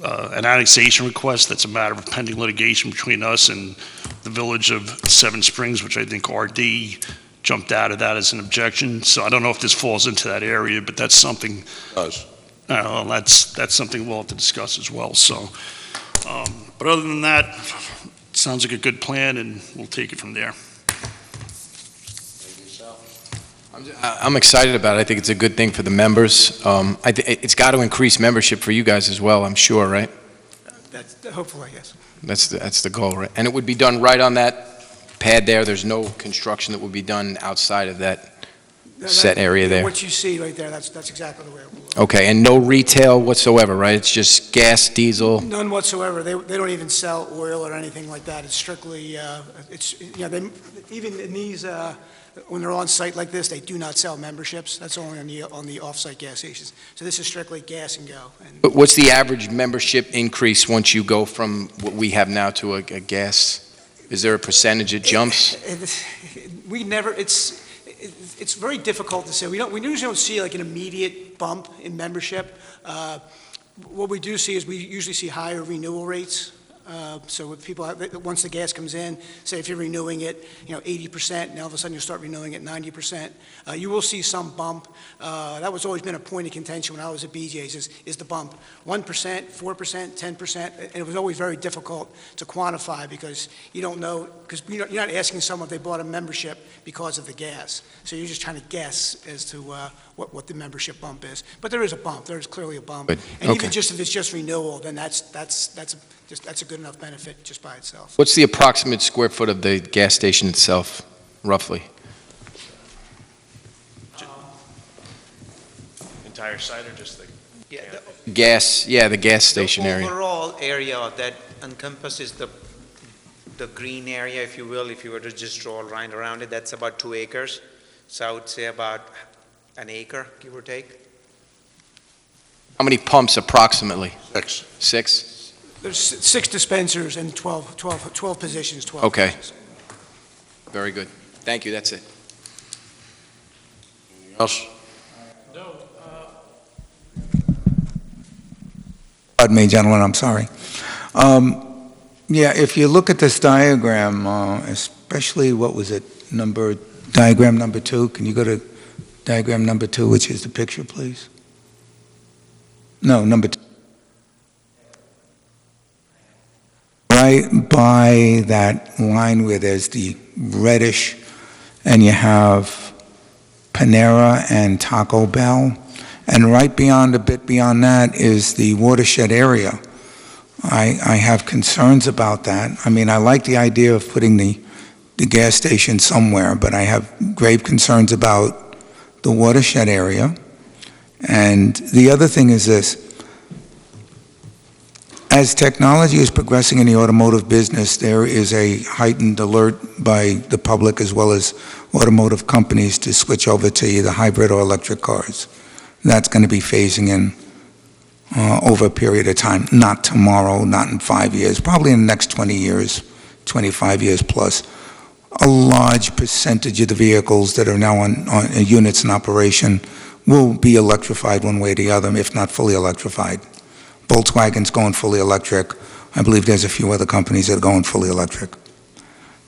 annexation request that's a matter of pending litigation between us and the village of Seven Springs, which I think RD jumped out of that as an objection. So I don't know if this falls into that area, but that's something. It does. That's something we'll have to discuss as well. So, but other than that, it sounds like a good plan, and we'll take it from there. I'm excited about it. I think it's a good thing for the members. It's got to increase membership for you guys as well, I'm sure, right? That's hopefully, yes. That's the goal, right? And it would be done right on that pad there. There's no construction that would be done outside of that. set area there? What you see right there, that's exactly the way it will look. Okay, and no retail whatsoever, right? It's just gas, diesel? None whatsoever. They don't even sell oil or anything like that. It's strictly, even in these, when they're on site like this, they do not sell memberships. That's only on the off-site gas stations. So this is strictly gas and go. And But what's the average membership increase once you go from what we have now to a gas? Is there a percentage it jumps? we never, it's very difficult to say. We usually don't see like an immediate bump in membership. What we do see is we usually see higher renewal rates. So with people, once the gas comes in, say if you're renewing it, 80%, and all of a sudden you start renewing it 90%, you will see some bump. That was always been a point of contention when I was at BJ's, is the bump 1%, 4%, 10%, and it was always very difficult to quantify because you don't know, because you're not asking someone if they bought a membership because of the gas. So you're just trying to guess as to what the membership bump is. But there is a bump. There is clearly a bump. Good. And Okay. even just if it's just renewal, then that's a good enough benefit just by itself. What's the approximate square foot of the gas station itself, roughly? Entire site or just the? Yeah, Gas, yeah, the gas station the area. overall area that encompasses the green area, if you will, if you were to just draw a line around it, that's about 2 acres. So I would say about an acre, give or take. How many pumps approximately? 6. 6? There's 6 dispensers and 12 positions, 12. Okay. positions. Very good. Thank you, that's it. Anything else? Pardon me, gentlemen, I'm sorry. Yeah, if you look at this diagram, especially, what was it, diagram number 2, can you go to diagram number 2, which is the picture, please? No, number 2. Right by that line where there's the reddish, and you have Panera and Taco Bell, and right beyond, a bit beyond that, is the watershed area. I have concerns about that. I mean, I like the idea of putting the gas station somewhere, but I have grave concerns about the watershed area. And the other thing is this. As technology is progressing in the automotive business, there is a heightened alert by the public as well as automotive companies to switch over to either hybrid or electric cars. That's going to be phasing in over a period of time, not tomorrow, not in 5 years, probably in the next 20 years, 25 years plus. A large percentage of the vehicles that are now on units in operation will be electrified one way or the other, if not fully electrified. Volkswagen's going fully electric. I believe there's a few other companies that are going fully electric.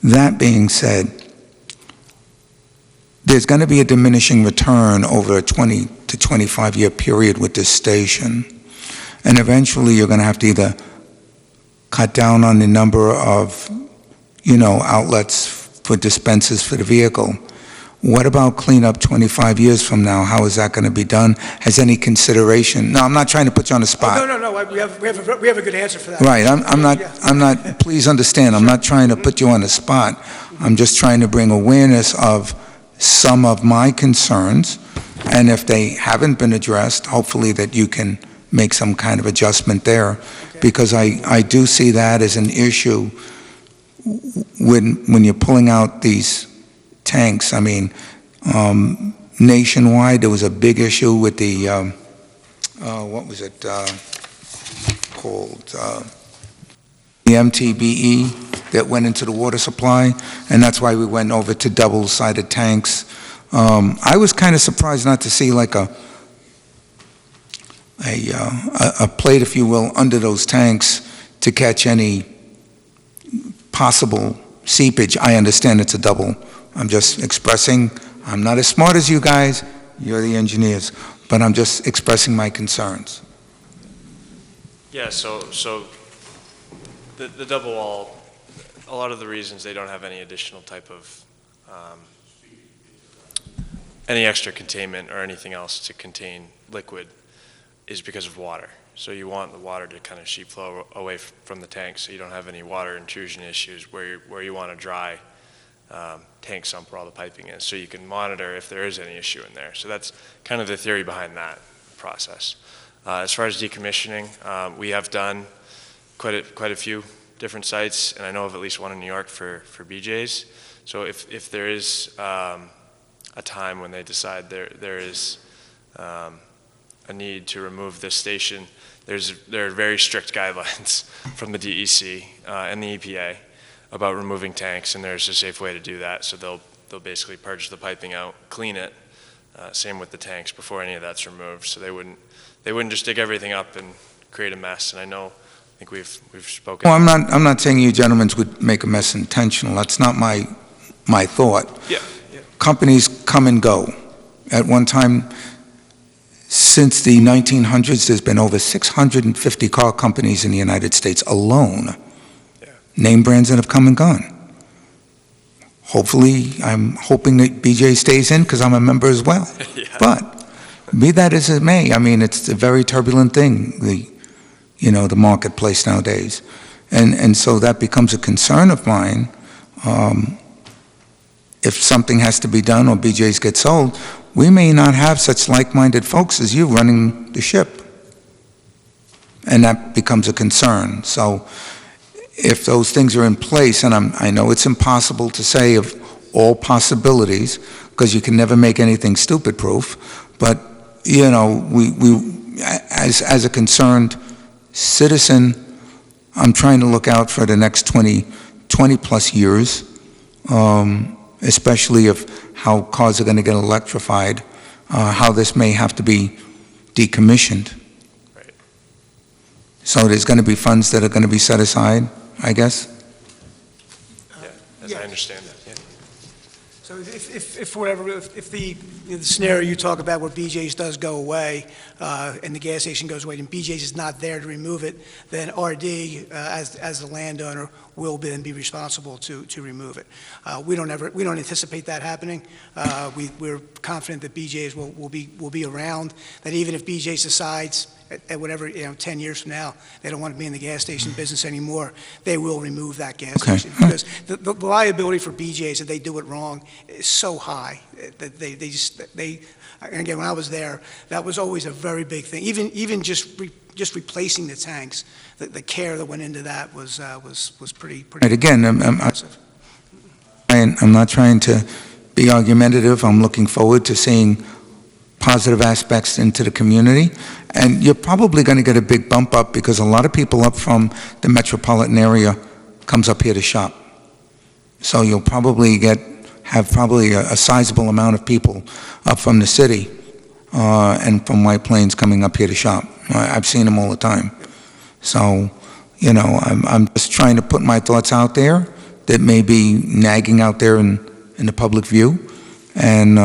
That being said, there's going to be a diminishing return over a 20 to 25-year period with this station. And eventually you're going to have to either cut down on the number of, outlets for dispensers for the vehicle. What about cleanup 25 years from now? How is that going to be done? Has any consideration? No, I'm not trying to put you on the spot. Oh, no. We have a good answer for that. Right, I'm not, please understand, I'm not trying to put you on the spot. I'm just trying to bring awareness of some of my concerns, and if they haven't been addressed, hopefully that you can make some kind of adjustment there, because I do see that as an issue when you're pulling out these tanks. I mean, nationwide, there was a big issue with the, what was it called? The MTBE that went into the water supply, and that's why we went over to double-sided tanks. I was kind of surprised not to see like a plate, if you will, under those tanks to catch any possible seepage. I understand it's a double. I'm just expressing, I'm not as smart as you guys, you're the engineers, but I'm just expressing my concerns. Yeah, so the double wall, a lot of the reasons they don't have any additional type of, any extra containment or anything else to contain liquid is because of water. So you want the water to kind of sheet flow away from the tank so you don't have any water intrusion issues where you want to dry tank sump where all the piping is, so you can monitor if there is any issue in there. So that's kind of the theory behind that process. As far as decommissioning, we have done quite a few different sites, and I know of at least one in New York for BJ's. So if there is a time when they decide there is a need to remove this station, there are very strict guidelines from the DEC and the EPA about removing tanks, and there's a safe way to do that. So they'll basically purge the piping out, clean it. Same with the tanks before any of that's removed. So they wouldn't just dig everything up and create a mess. And I think we've spoken. Well, I'm not saying you gentlemen would make a mess intentional. That's not my thought. Yeah. Companies come and go. At one time, since the 1900s, there's been over 650 car companies in the United States alone. Yeah. Name brands that have come and gone. Hopefully, I'm hoping that BJ stays in because I'm a member as well. Yeah. But be that as it may, I mean, it's a very turbulent thing, the marketplace nowadays. And so that becomes a concern of mine. If something has to be done or BJ's get sold, we may not have such like-minded folks as you running the ship. And that becomes a concern. So if those things are in place, and I know it's impossible to say of all possibilities, because you can never make anything stupid-proof, but, we as a concerned citizen, I'm trying to look out for the next 20-plus years, especially of how cars are going to get electrified, how this may have to be decommissioned. Right. So there's going to be funds that are going to be set aside, I guess? Yeah, as I understand that, yeah. So if the scenario you talk about where BJ's does go away, and the gas station goes away, and BJ's is not there to remove it, then RD, as the landowner, will then be responsible to remove it. We don't anticipate that happening. We're confident that BJ's will be around, that even if BJ's decides at whatever, 10 years from now, they don't want to be in the gas station business anymore, they will remove that gas station. Because the liability for BJ's, if they do it wrong, is so high that and again, when I was there, that was always a very big thing. Even just replacing the tanks, the care that went into that was pretty. Right, again, impressive. I'm not trying to be argumentative. I'm looking forward to seeing positive aspects into the community. And you're probably going to get a big bump up because a lot of people up from the metropolitan area comes up here to shop. So you'll probably have a sizable amount of people up from the city and from White Plains coming up here to shop. I've seen them all the time. So, I'm just trying to put my thoughts out there that may be nagging out there in the public view. And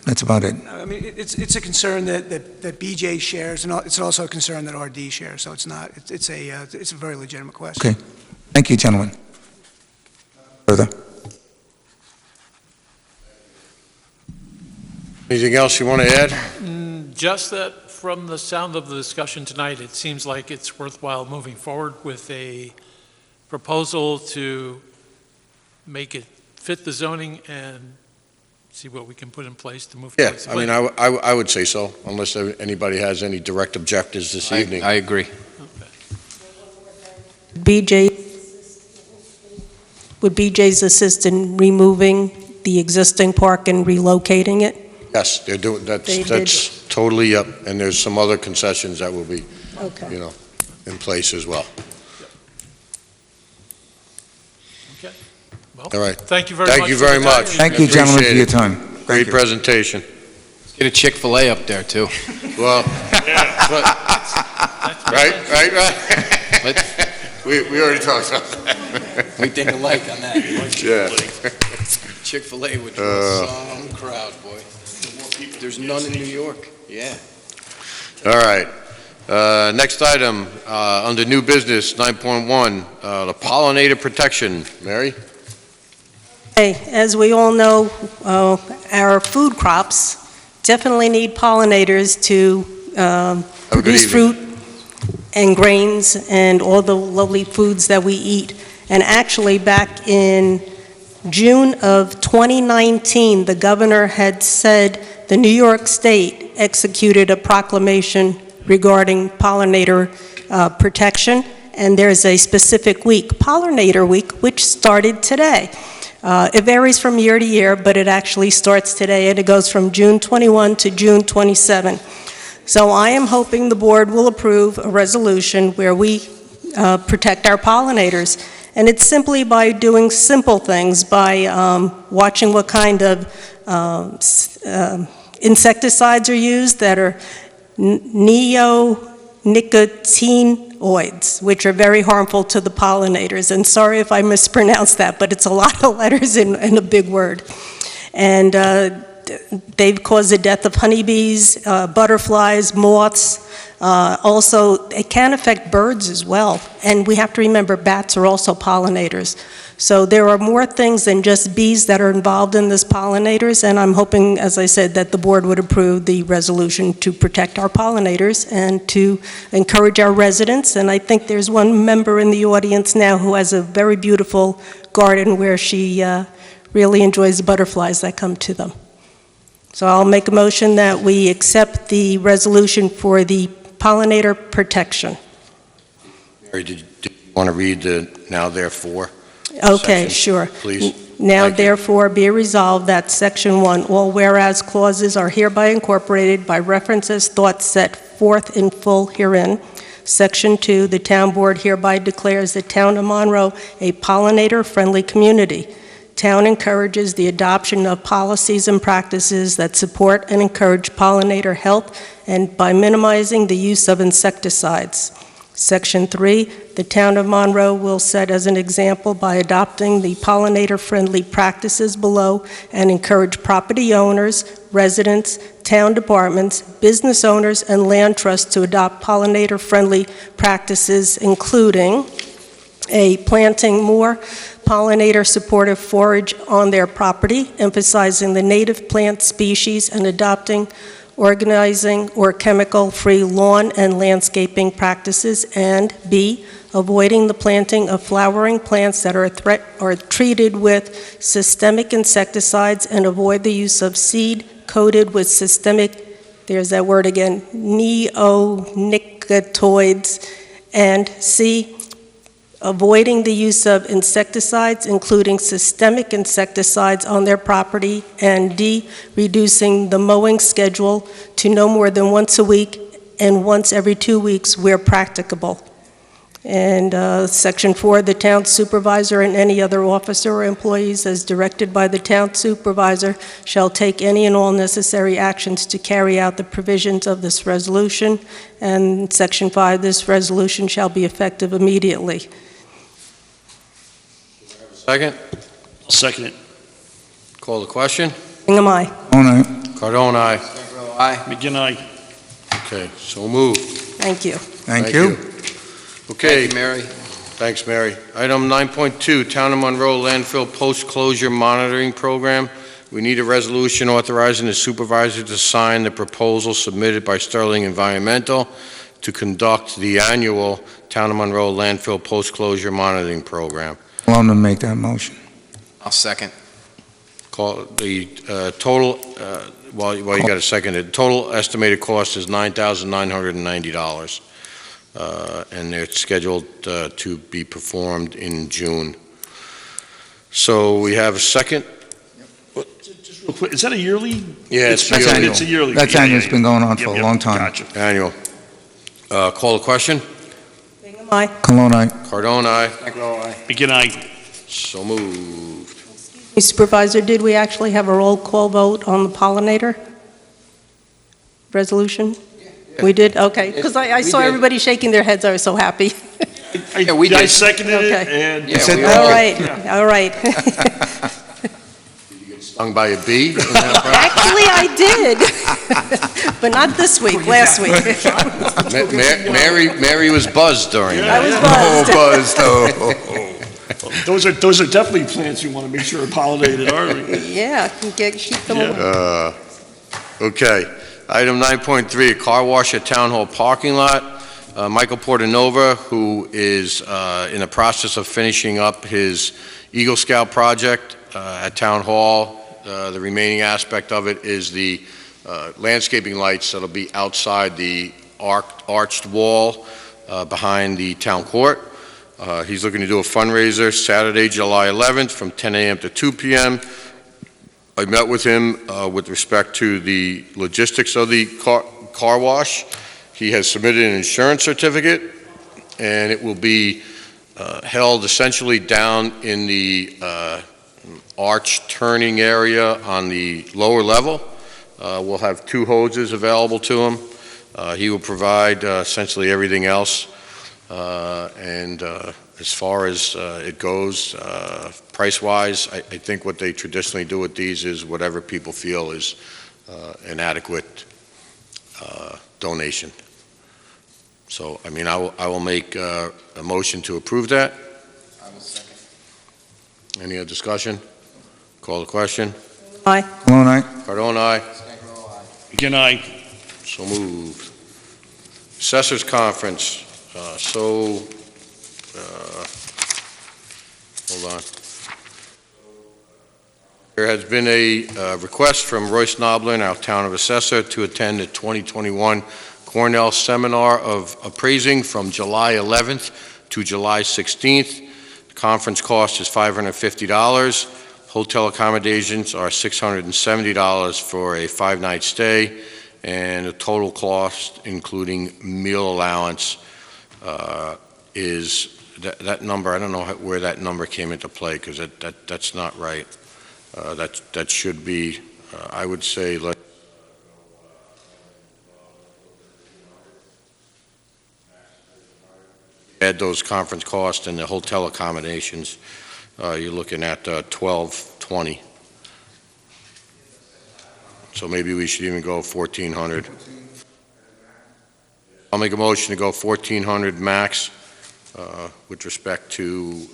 that's about it. I mean, it's a concern that BJ shares, and it's also a concern that RD shares. So it's a very legitimate question. Okay. Thank you, gentlemen. Further. Anything else you want to add? Just that from the sound of the discussion tonight, it seems like it's worthwhile moving forward with a proposal to make it fit the zoning and see what we can put in place to move Yeah, towards the I mean, I would say so, unless anybody has any direct objectives this evening. I agree. Would BJ's assist in removing the existing park and relocating it? Yes, they're doing, They that's totally up, and there's some other concessions that will be, Okay. in place as well. Okay. Well, All right. thank you very much. Thank you very much. Thank you, gentlemen, for your time. Great Thank you. presentation. Let's get a Chick-fil-A up there, too. Well, right. We already talked about that. We think alike on that. Yeah. Chick-fil-A would draw some crowd, boy. There's none in New York. Yeah. All right. Next item, under new business, 9.1, the pollinator protection. Mary? Hey, as we all know, our food crops definitely need pollinators to produce fruit and grains and all the lovely foods that we eat. And actually, back in June of 2019, the governor had said the New York State executed a proclamation regarding pollinator protection, and there's a specific week, Pollinator Week, which started today. It varies from year to year, but it actually starts today, and it goes from June 21 to June 27. So I am hoping the board will approve a resolution where we protect our pollinators. And it's simply by doing simple things, by watching what kind of insecticides are used that are neonicotinoids, which are very harmful to the pollinators. And sorry if I mispronounced that, but it's a lot of letters in a big word. And they've caused the death of honeybees, butterflies, moths. Also, it can affect birds as well. And we have to remember bats are also pollinators. So there are more things than just bees that are involved in this pollinators, and I'm hoping, as I said, that the board would approve the resolution to protect our pollinators and to encourage our residents. And I think there's one member in the audience now who has a very beautiful garden where she really enjoys the butterflies that come to them. So I'll make a motion that we accept the resolution for the pollinator protection. Mary, did you want to read the now therefore? Okay, section, sure. please? Now Thank you. therefore be resolved that Section 1, all whereas clauses are hereby incorporated by references thoughts set forth in full herein. Section 2, the town board hereby declares the town of Monroe a pollinator-friendly community. Town encourages the adoption of policies and practices that support and encourage pollinator health and by minimizing the use of insecticides. Section 3, the town of Monroe will set as an example by adopting the pollinator-friendly practices below and encourage property owners, residents, town departments, business owners, and land trusts to adopt pollinator-friendly practices, including A, planting more pollinator-supportive forage on their property, emphasizing the native plant species and adopting organizing or chemical-free lawn and landscaping practices, and B, avoiding the planting of flowering plants that are treated with systemic insecticides and avoid the use of seed coated with systemic, there's that word again, neonicotinoids, and C, avoiding the use of insecticides, including systemic insecticides on their property, and D, reducing the mowing schedule to no more than once a week and once every 2 weeks where practicable. And Section 4, the town supervisor and any other officer or employees as directed by the town supervisor shall take any and all necessary actions to carry out the provisions of this resolution. And Section 5, this resolution shall be effective immediately. Second? I'll second it. Call the question? Hingham, aye. Cardone, aye. McGinn, aye. Okay, so moved. Thank you. Thank you. Okay. Thank you, Mary. Thanks, Mary. Item 9.2, Town of Monroe Landfill Post-Closure Monitoring Program. We need a resolution authorizing the supervisor to sign the proposal submitted by Sterling Environmental to conduct the annual Town of Monroe Landfill Post-Closure Monitoring Program. Allow me to make that motion. I'll second. Call the total, while you got a second, the total estimated cost is $9,990. And they're scheduled to be performed in June. So we have a second? Just real quick, is that a yearly? Yeah, it's That's yearly. annual. It's a yearly. That's annual. It's been going on for a long time. Gotcha. Annual. Call the question? Hingham, aye. Cologne, aye. Cardone, aye. McGinn, aye. So moved. Supervisor, did we actually have a roll call vote on the pollinator resolution? We did? Okay, because I saw did. everybody shaking their heads. I was so happy. Yeah, we I did. seconded it, Okay. and Yeah, said we thank All you. right, all right. Stung by a bee? in that Actually, I did, but not this week, last week. Mary was buzzed during I that. was buzzed. those are definitely plants you want to make sure are pollinated, aren't they? Yeah, keep them Yeah. away. Okay. Item 9.3, a car wash at Town Hall parking lot. Michael Portanova, who is in the process of finishing up his Eagle Scout project, at Town Hall. The remaining aspect of it is the landscaping lights that'll be outside the arched wall behind the town court. He's looking to do a fundraiser Saturday, July 11th from 10 a.m. to 2 p.m. I met with him with respect to the logistics of the car wash. He has submitted an insurance certificate, and it will be held essentially down in the arch turning area on the lower level. We'll have 2 hoses available to him. He will provide essentially everything else. And as far as it goes, price-wise, I think what they traditionally do with these is whatever people feel is an adequate donation. So, I mean, I will make a motion to approve that. I will second. Any other discussion? Call the question. Aye. Cologne, aye. Cardone, aye. Stankerel, aye. Again, aye. So moved. Assessors Conference, hold on. There has been a request from Royce Noblin, our town of assessor, to attend the 2021 Cornell Seminar of Appraising from July 11th to July 16th. The conference cost is $550. Hotel accommodations are $670 for a 5-night stay, and the total cost, including meal allowance, is that number. I don't know where that number came into play, because that's not right. That should be, I would say, add those conference costs and the hotel accommodations. You're looking at $1,220. So maybe we should even go $1,400. I'll make a motion to go $1,400 max with respect to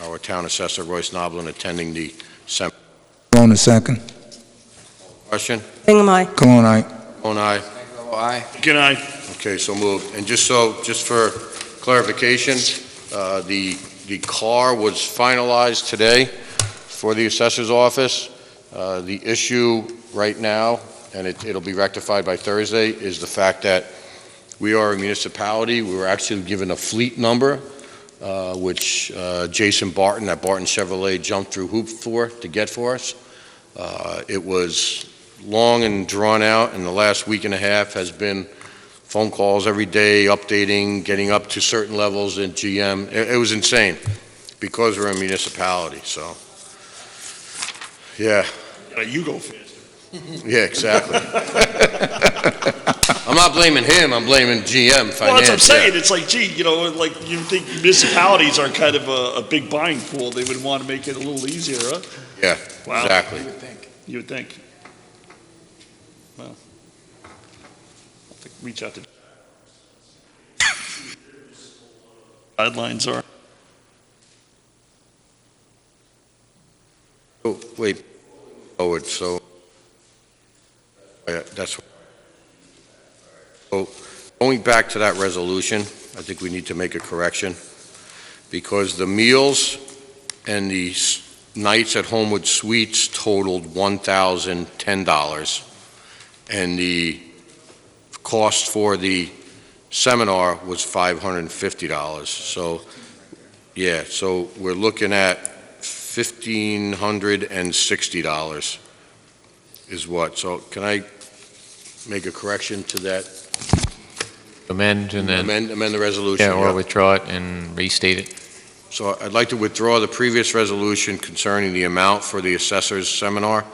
our town assessor, Royce Noblin, attending the seminar. Cologne, a second. Question? Bingham, aye. Cologne, aye. Cologne, aye. Stankerel, aye. Again, aye. Okay, so moved. And just for clarification, the car was finalized today for the assessor's office. The issue right now, and it'll be rectified by Thursday, is the fact that we are a municipality. We were actually given a fleet number, which Jason Barton at Barton Chevrolet jumped through hoops to get for us. It was long and drawn out, and the last week and a half has been phone calls every day, updating, getting up to certain levels in GM. It was insane because we're a municipality, so, yeah. You go faster. Yeah, exactly. I'm not blaming him, I'm blaming GM Finance. Well, that's what I'm saying. It's like, gee, like you think municipalities are kind of a big buying pool. They would want to make it a little easier, huh? Yeah, Wow. exactly. You would think. Well, I'll have to reach out to guidelines are. Oh, wait, forward, so, yeah, that's, so, going back to that resolution, I think we need to make a correction, because the meals and the nights at Homewood Suites totaled $1,010, and the cost for the seminar was $550. So, yeah, so we're looking at $1,560 is what. So can I make a correction to that? Amend and then, Amend the resolution. yeah, or yeah. withdraw it and restate it. So I'd like to withdraw the previous resolution concerning the amount for the assessor's seminar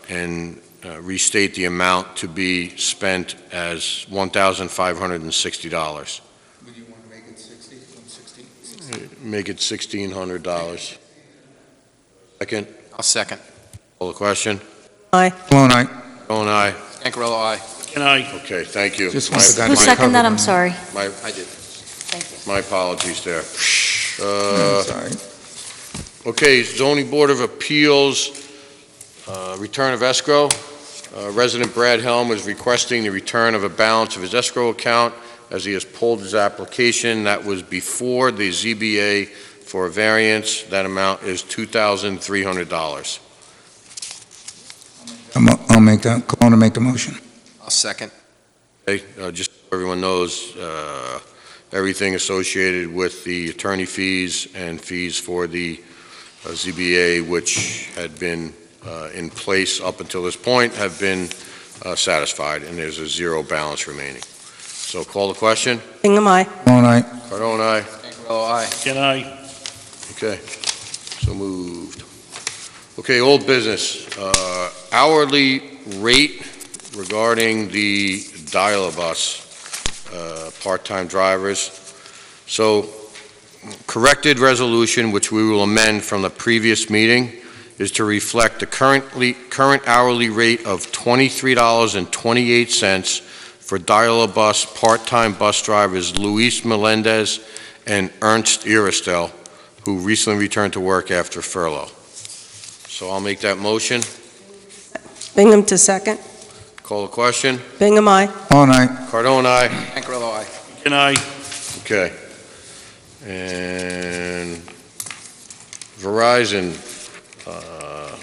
and restate the amount to be spent as $1,560. Would you want to make it 60? Make it $1,600. Second, I'll second. call the question. Aye. Cologne, aye. Cologne, aye. Stankerel, aye. Can I? Okay, thank you. Just want the guy to Who cover seconded that? them. I'm sorry. My I did. Thank you. my apologies there. Sorry. Okay, zoning board of appeals, return of escrow. Resident Brad Helm is requesting the return of a balance of his escrow account as he has pulled his application. That was before the ZBA for a variance. That amount is $2,300. I'll make that, I want to make the motion. I'll second. Okay, just so everyone knows, everything associated with the attorney fees and fees for the ZBA, which had been in place up until this point, have been satisfied, and there's a zero balance remaining. So call the question. Bingham, aye. All right. Cardone, aye. Cancarello, aye. Can I? Okay, so moved. Okay, old business, hourly rate regarding the dial-a-bus, part-time drivers. So, corrected resolution, which we will amend from the previous meeting, is to reflect the current hourly rate of $23.28 for dial-a-bus part-time bus drivers Luis Melendez and Ernst Iristel, who recently returned to work after furlough. So I'll make that motion. Bingham to second. Call the question. Bingham, aye. All right. Cardone, aye. Cancarello, aye. Can I? Okay. And Verizon,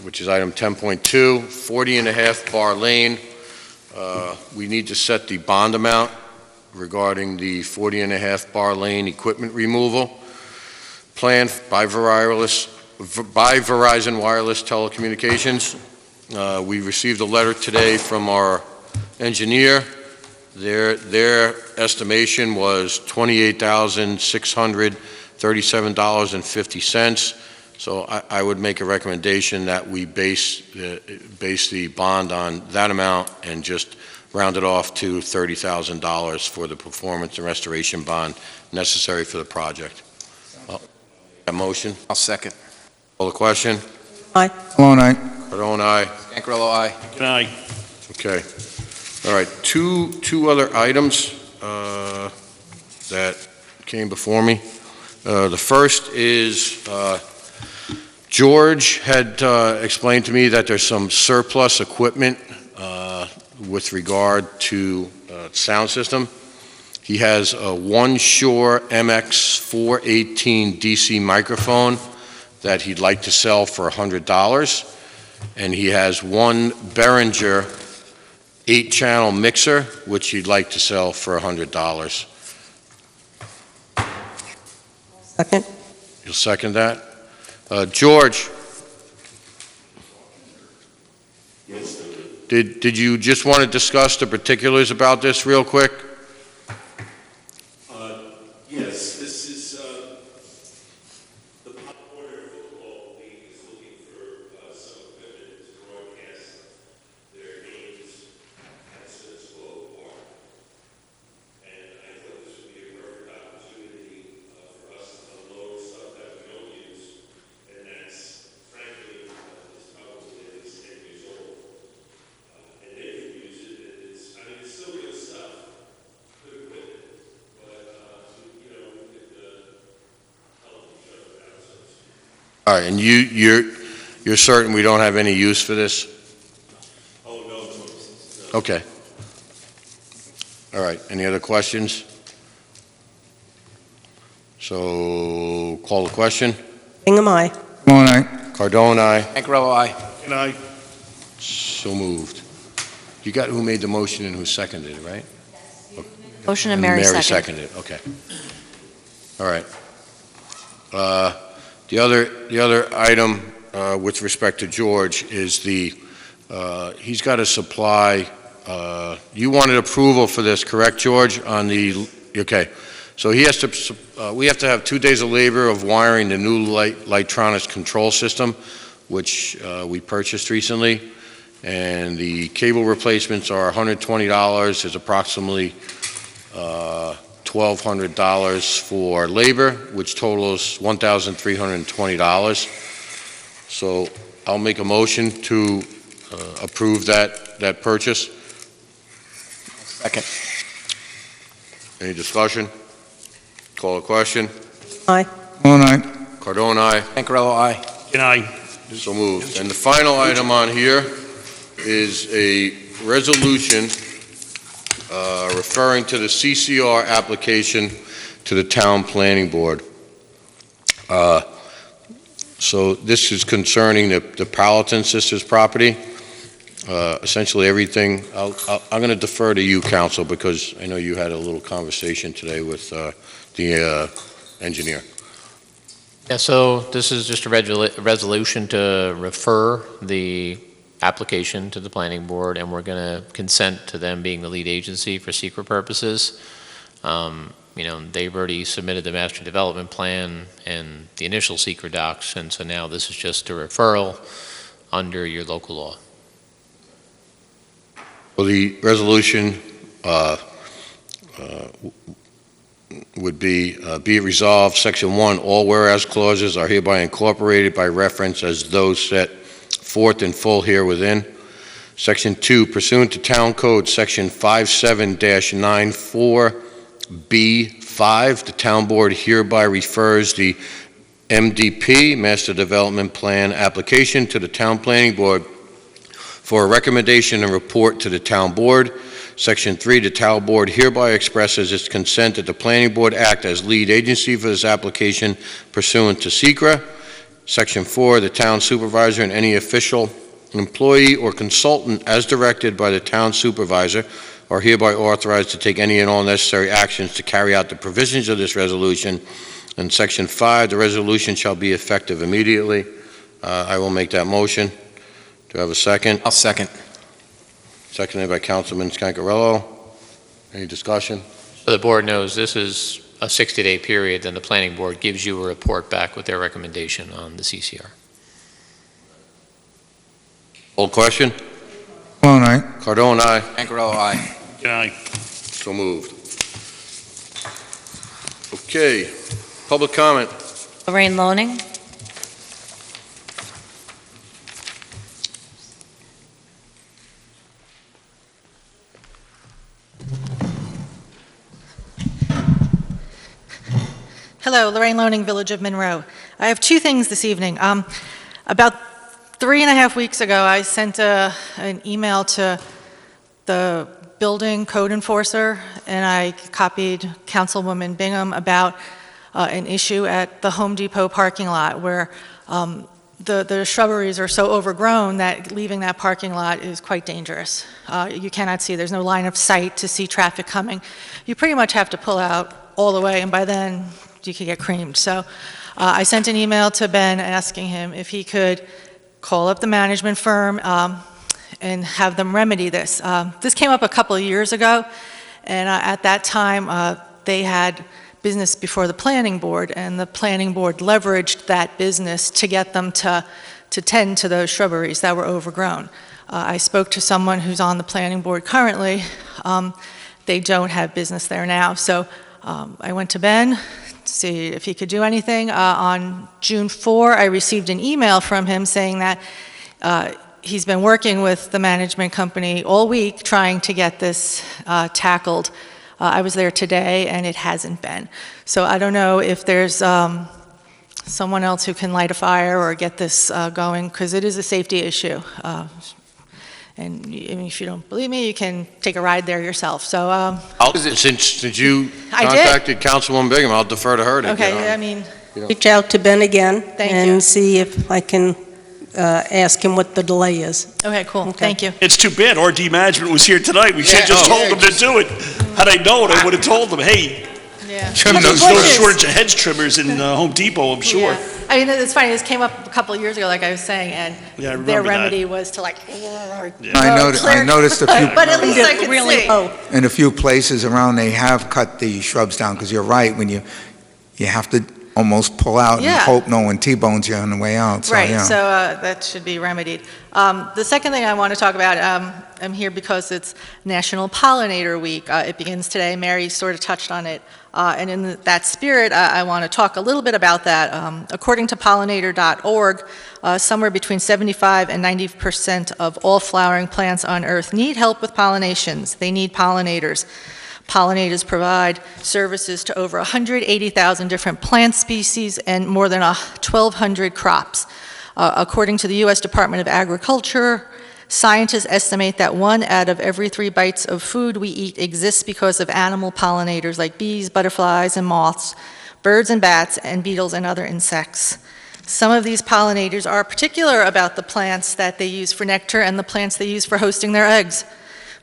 which is item 10.2, 40.5 Bar Lane. We need to set the bond amount regarding the 40.5 Bar Lane equipment removal plan by Verizon Wireless Telecommunications. We received a letter today from our engineer. Their estimation was $28,637.50. So I would make a recommendation that we base the bond on that amount and just round it off to $30,000 for the performance and restoration bond necessary for the project. That motion? I'll second. Call the question? All right. Cardone, aye. Cancarello, aye. Can I? Okay. All right, two other items that came before me. The first is George had explained to me that there's some surplus equipment with regard to sound system. He has a One Shure MX418 DC microphone that he'd like to sell for $100, and he has one Behringer 8-channel mixer, which he'd like to sell for $100. Second. You'll second that? George? Did you just want to discuss the particulars about this real quick? Yes, this is the Pop Warner Football League is looking for some equipment to broadcast their games at Smithsville Park. And I thought this would be a perfect opportunity for us to unload stuff that we don't use, and that's frankly is probably at least 10 years old. And they can use it, and it's still good stuff, good equipment. All right, and you're certain we don't have any use for this? Oh, no. Okay. All right, any other questions? So, call the question. Bingham, aye. All right. Cardone, aye. Cancarello, aye. Can I? So moved. You got who made the motion and who seconded it, right? Motion and Mary second. seconded it, okay. All right. The other item with respect to George is he's got to supply, you wanted approval for this, correct, George, on the, okay. So we have to have 2 days of labor of wiring the new Lightronics control system, which we purchased recently, and the cable replacements are $120. There's approximately $1,200 for labor, which totals $1,320. So I'll make a motion to approve that purchase. Second. Any discussion? Call a question. Aye. All right. Cardone, aye. Cancarello, aye. Can I? So moved. And the final item on here is a resolution referring to the CCR application to the Town Planning Board. So this is concerning the Palatine Sisters property. Essentially everything, I'm going to defer to you, counsel, because I know you had a little conversation today with the engineer. Yeah, so this is just a resolution to refer the application to the planning board, and we're going to consent to them being the lead agency for secret purposes. They've already submitted the master development plan and the initial secret docs, and so now this is just a referral under your local law. Well, the resolution would be it resolved, Section 1, all whereas clauses are hereby incorporated by reference as those set forth in full here within. Section 2, pursuant to Town Code Section 57-94B5, the Town Board hereby refers the MDP, Master Development Plan application, to the Town Planning Board for a recommendation and report to the Town Board. Section 3, the Town Board hereby expresses its consent that the Planning Board act as lead agency for this application pursuant to SECRA. Section 4, the Town Supervisor and any official, employee, or consultant as directed by the Town Supervisor are hereby authorized to take any and all necessary actions to carry out the provisions of this resolution. And Section 5, the resolution shall be effective immediately. I will make that motion. Do I have a second? I'll second. Seconded by Councilman Scancarello. Any discussion? So the board knows this is a 60-day period, then the planning board gives you a report back with their recommendation on the CCR. Old question? All right. Cardone, aye. Scancarello, aye. Aye. So moved. Okay, public comment. Lorraine Loning. Hello, Lorraine Loning, Village of Monroe. I have two things this evening. About 3.5 weeks ago, I sent an email to the building code enforcer, and I copied Councilwoman Bingham about an issue at the Home Depot parking lot where the shrubberies are so overgrown that leaving that parking lot is quite dangerous. You cannot see, there's no line of sight to see traffic coming. You pretty much have to pull out all the way, and by then you could get creamed. So I sent an email to Ben asking him if he could call up the management firm and have them remedy this. This came up a couple of years ago, and at that time they had business before the planning board, and the planning board leveraged that business to get them to tend to those shrubberies that were overgrown. I spoke to someone who's on the planning board currently. They don't have business there now, so I went to Ben to see if he could do anything. On June 4, I received an email from him saying that he's been working with the management company all week trying to get this tackled. I was there today, and it hasn't been. So I don't know if there's someone else who can light a fire or get this going, because it is a safety issue. And if you don't believe me, you can take a ride there yourself. So Since you contacted Councilwoman Bingham, I'll defer to her to get on. okay, I mean, Reach out to Ben again Thank you. and see if I can ask him what the delay is. okay, cool, thank you. It's too bad RD Management was here tonight. We should have just told them to do it. Had I known, I would have told them, hey, Yeah. there's no shortage of hedge trimmers in Home Depot, I'm sure. Yeah. I mean, it's funny, this came up a couple of years ago, like I was saying, and Yeah, I remember their that. remedy was to like, I noticed a few, but at least I could Really, see. in a few places around, they have cut the shrubs down, because you're right, when you have to almost pull out and Yeah. hope no one T-bones you on the way out, so Right, yeah. so that should be remedied. The second thing I want to talk about, I'm here because it's National Pollinator Week. It begins today. Mary sort of touched on it. And in that spirit, I want to talk a little bit about that. According to pollinator.org, somewhere between 75 and 90% of all flowering plants on Earth need help with pollinations. They need pollinators. Pollinators provide services to over 180,000 different plant species and more than 1,200 crops. According to the U.S. Department of Agriculture, scientists estimate that 1 out of every 3 bites of food we eat exists because of animal pollinators like bees, butterflies, and moths. birds and bats, and beetles and other insects. Some of these pollinators are particular about the plants that they use for nectar and the plants they use for hosting their eggs.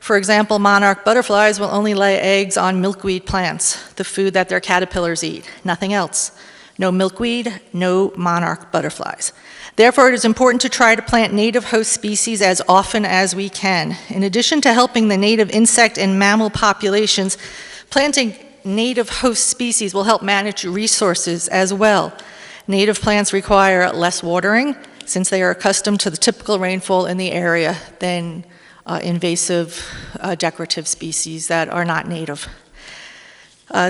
For example, monarch butterflies will only lay eggs on milkweed plants, the food that their caterpillars eat, nothing else. No milkweed, no monarch butterflies. Therefore, it is important to try to plant native host species as often as we can. In addition to helping the native insect and mammal populations, planting native host species will help manage resources as well. Native plants require less watering since they are accustomed to the typical rainfall in the area than invasive decorative species that are not native.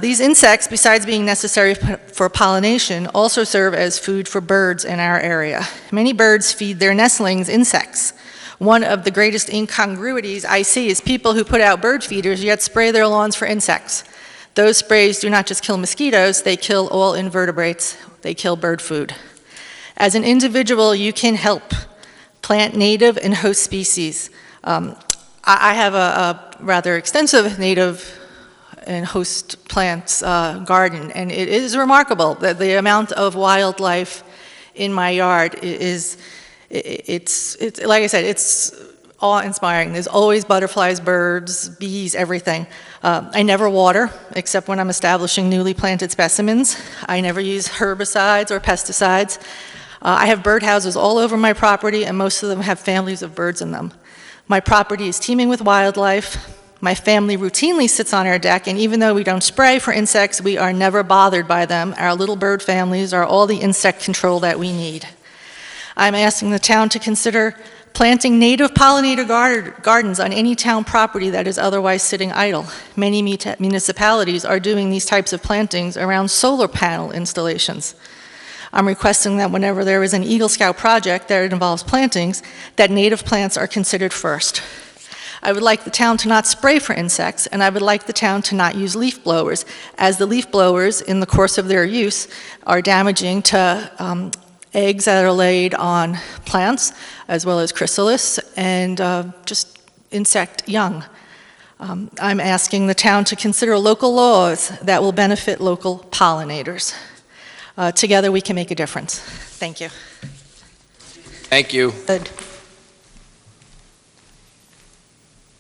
These insects, besides being necessary for pollination, also serve as food for birds in our area. Many birds feed their nestlings insects. One of the greatest incongruities I see is people who put out bird feeders yet spray their lawns for insects. Those sprays do not just kill mosquitoes, they kill all invertebrates. They kill bird food. As an individual, you can help plant native and host species. I have a rather extensive native and host plants garden, and it is remarkable that the amount of wildlife in my yard is, it's like I said, it's awe-inspiring. There's always butterflies, birds, bees, everything. I never water, except when I'm establishing newly planted specimens. I never use herbicides or pesticides. I have birdhouses all over my property, and most of them have families of birds in them. My property is teeming with wildlife. My family routinely sits on our deck, and even though we don't spray for insects, we are never bothered by them. Our little bird families are all the insect control that we need. I'm asking the town to consider planting native pollinator gardens on any town property that is otherwise sitting idle. Many municipalities are doing these types of plantings around solar panel installations. I'm requesting that whenever there is an Eagle Scout project that involves plantings, that native plants are considered first. I would like the town to not spray for insects, and I would like the town to not use leaf blowers, as the leaf blowers, in the course of their use, are damaging to eggs that are laid on plants, as well as chrysalis, and just insect young. I'm asking the town to consider local laws that will benefit local pollinators. Together we can make a difference. Thank you. Thank you. Good.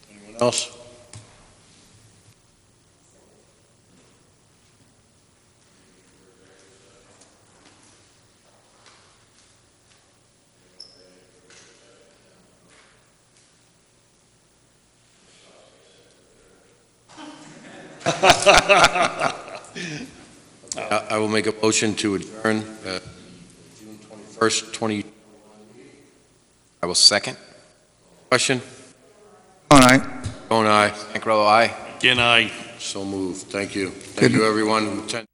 Anyone else? I will make a motion to adjourn June 21st, 20. I will second. Question? All right. Bone aye. Ankrolo, aye. Again, So moved. Thank you. Thank you, everyone who attended.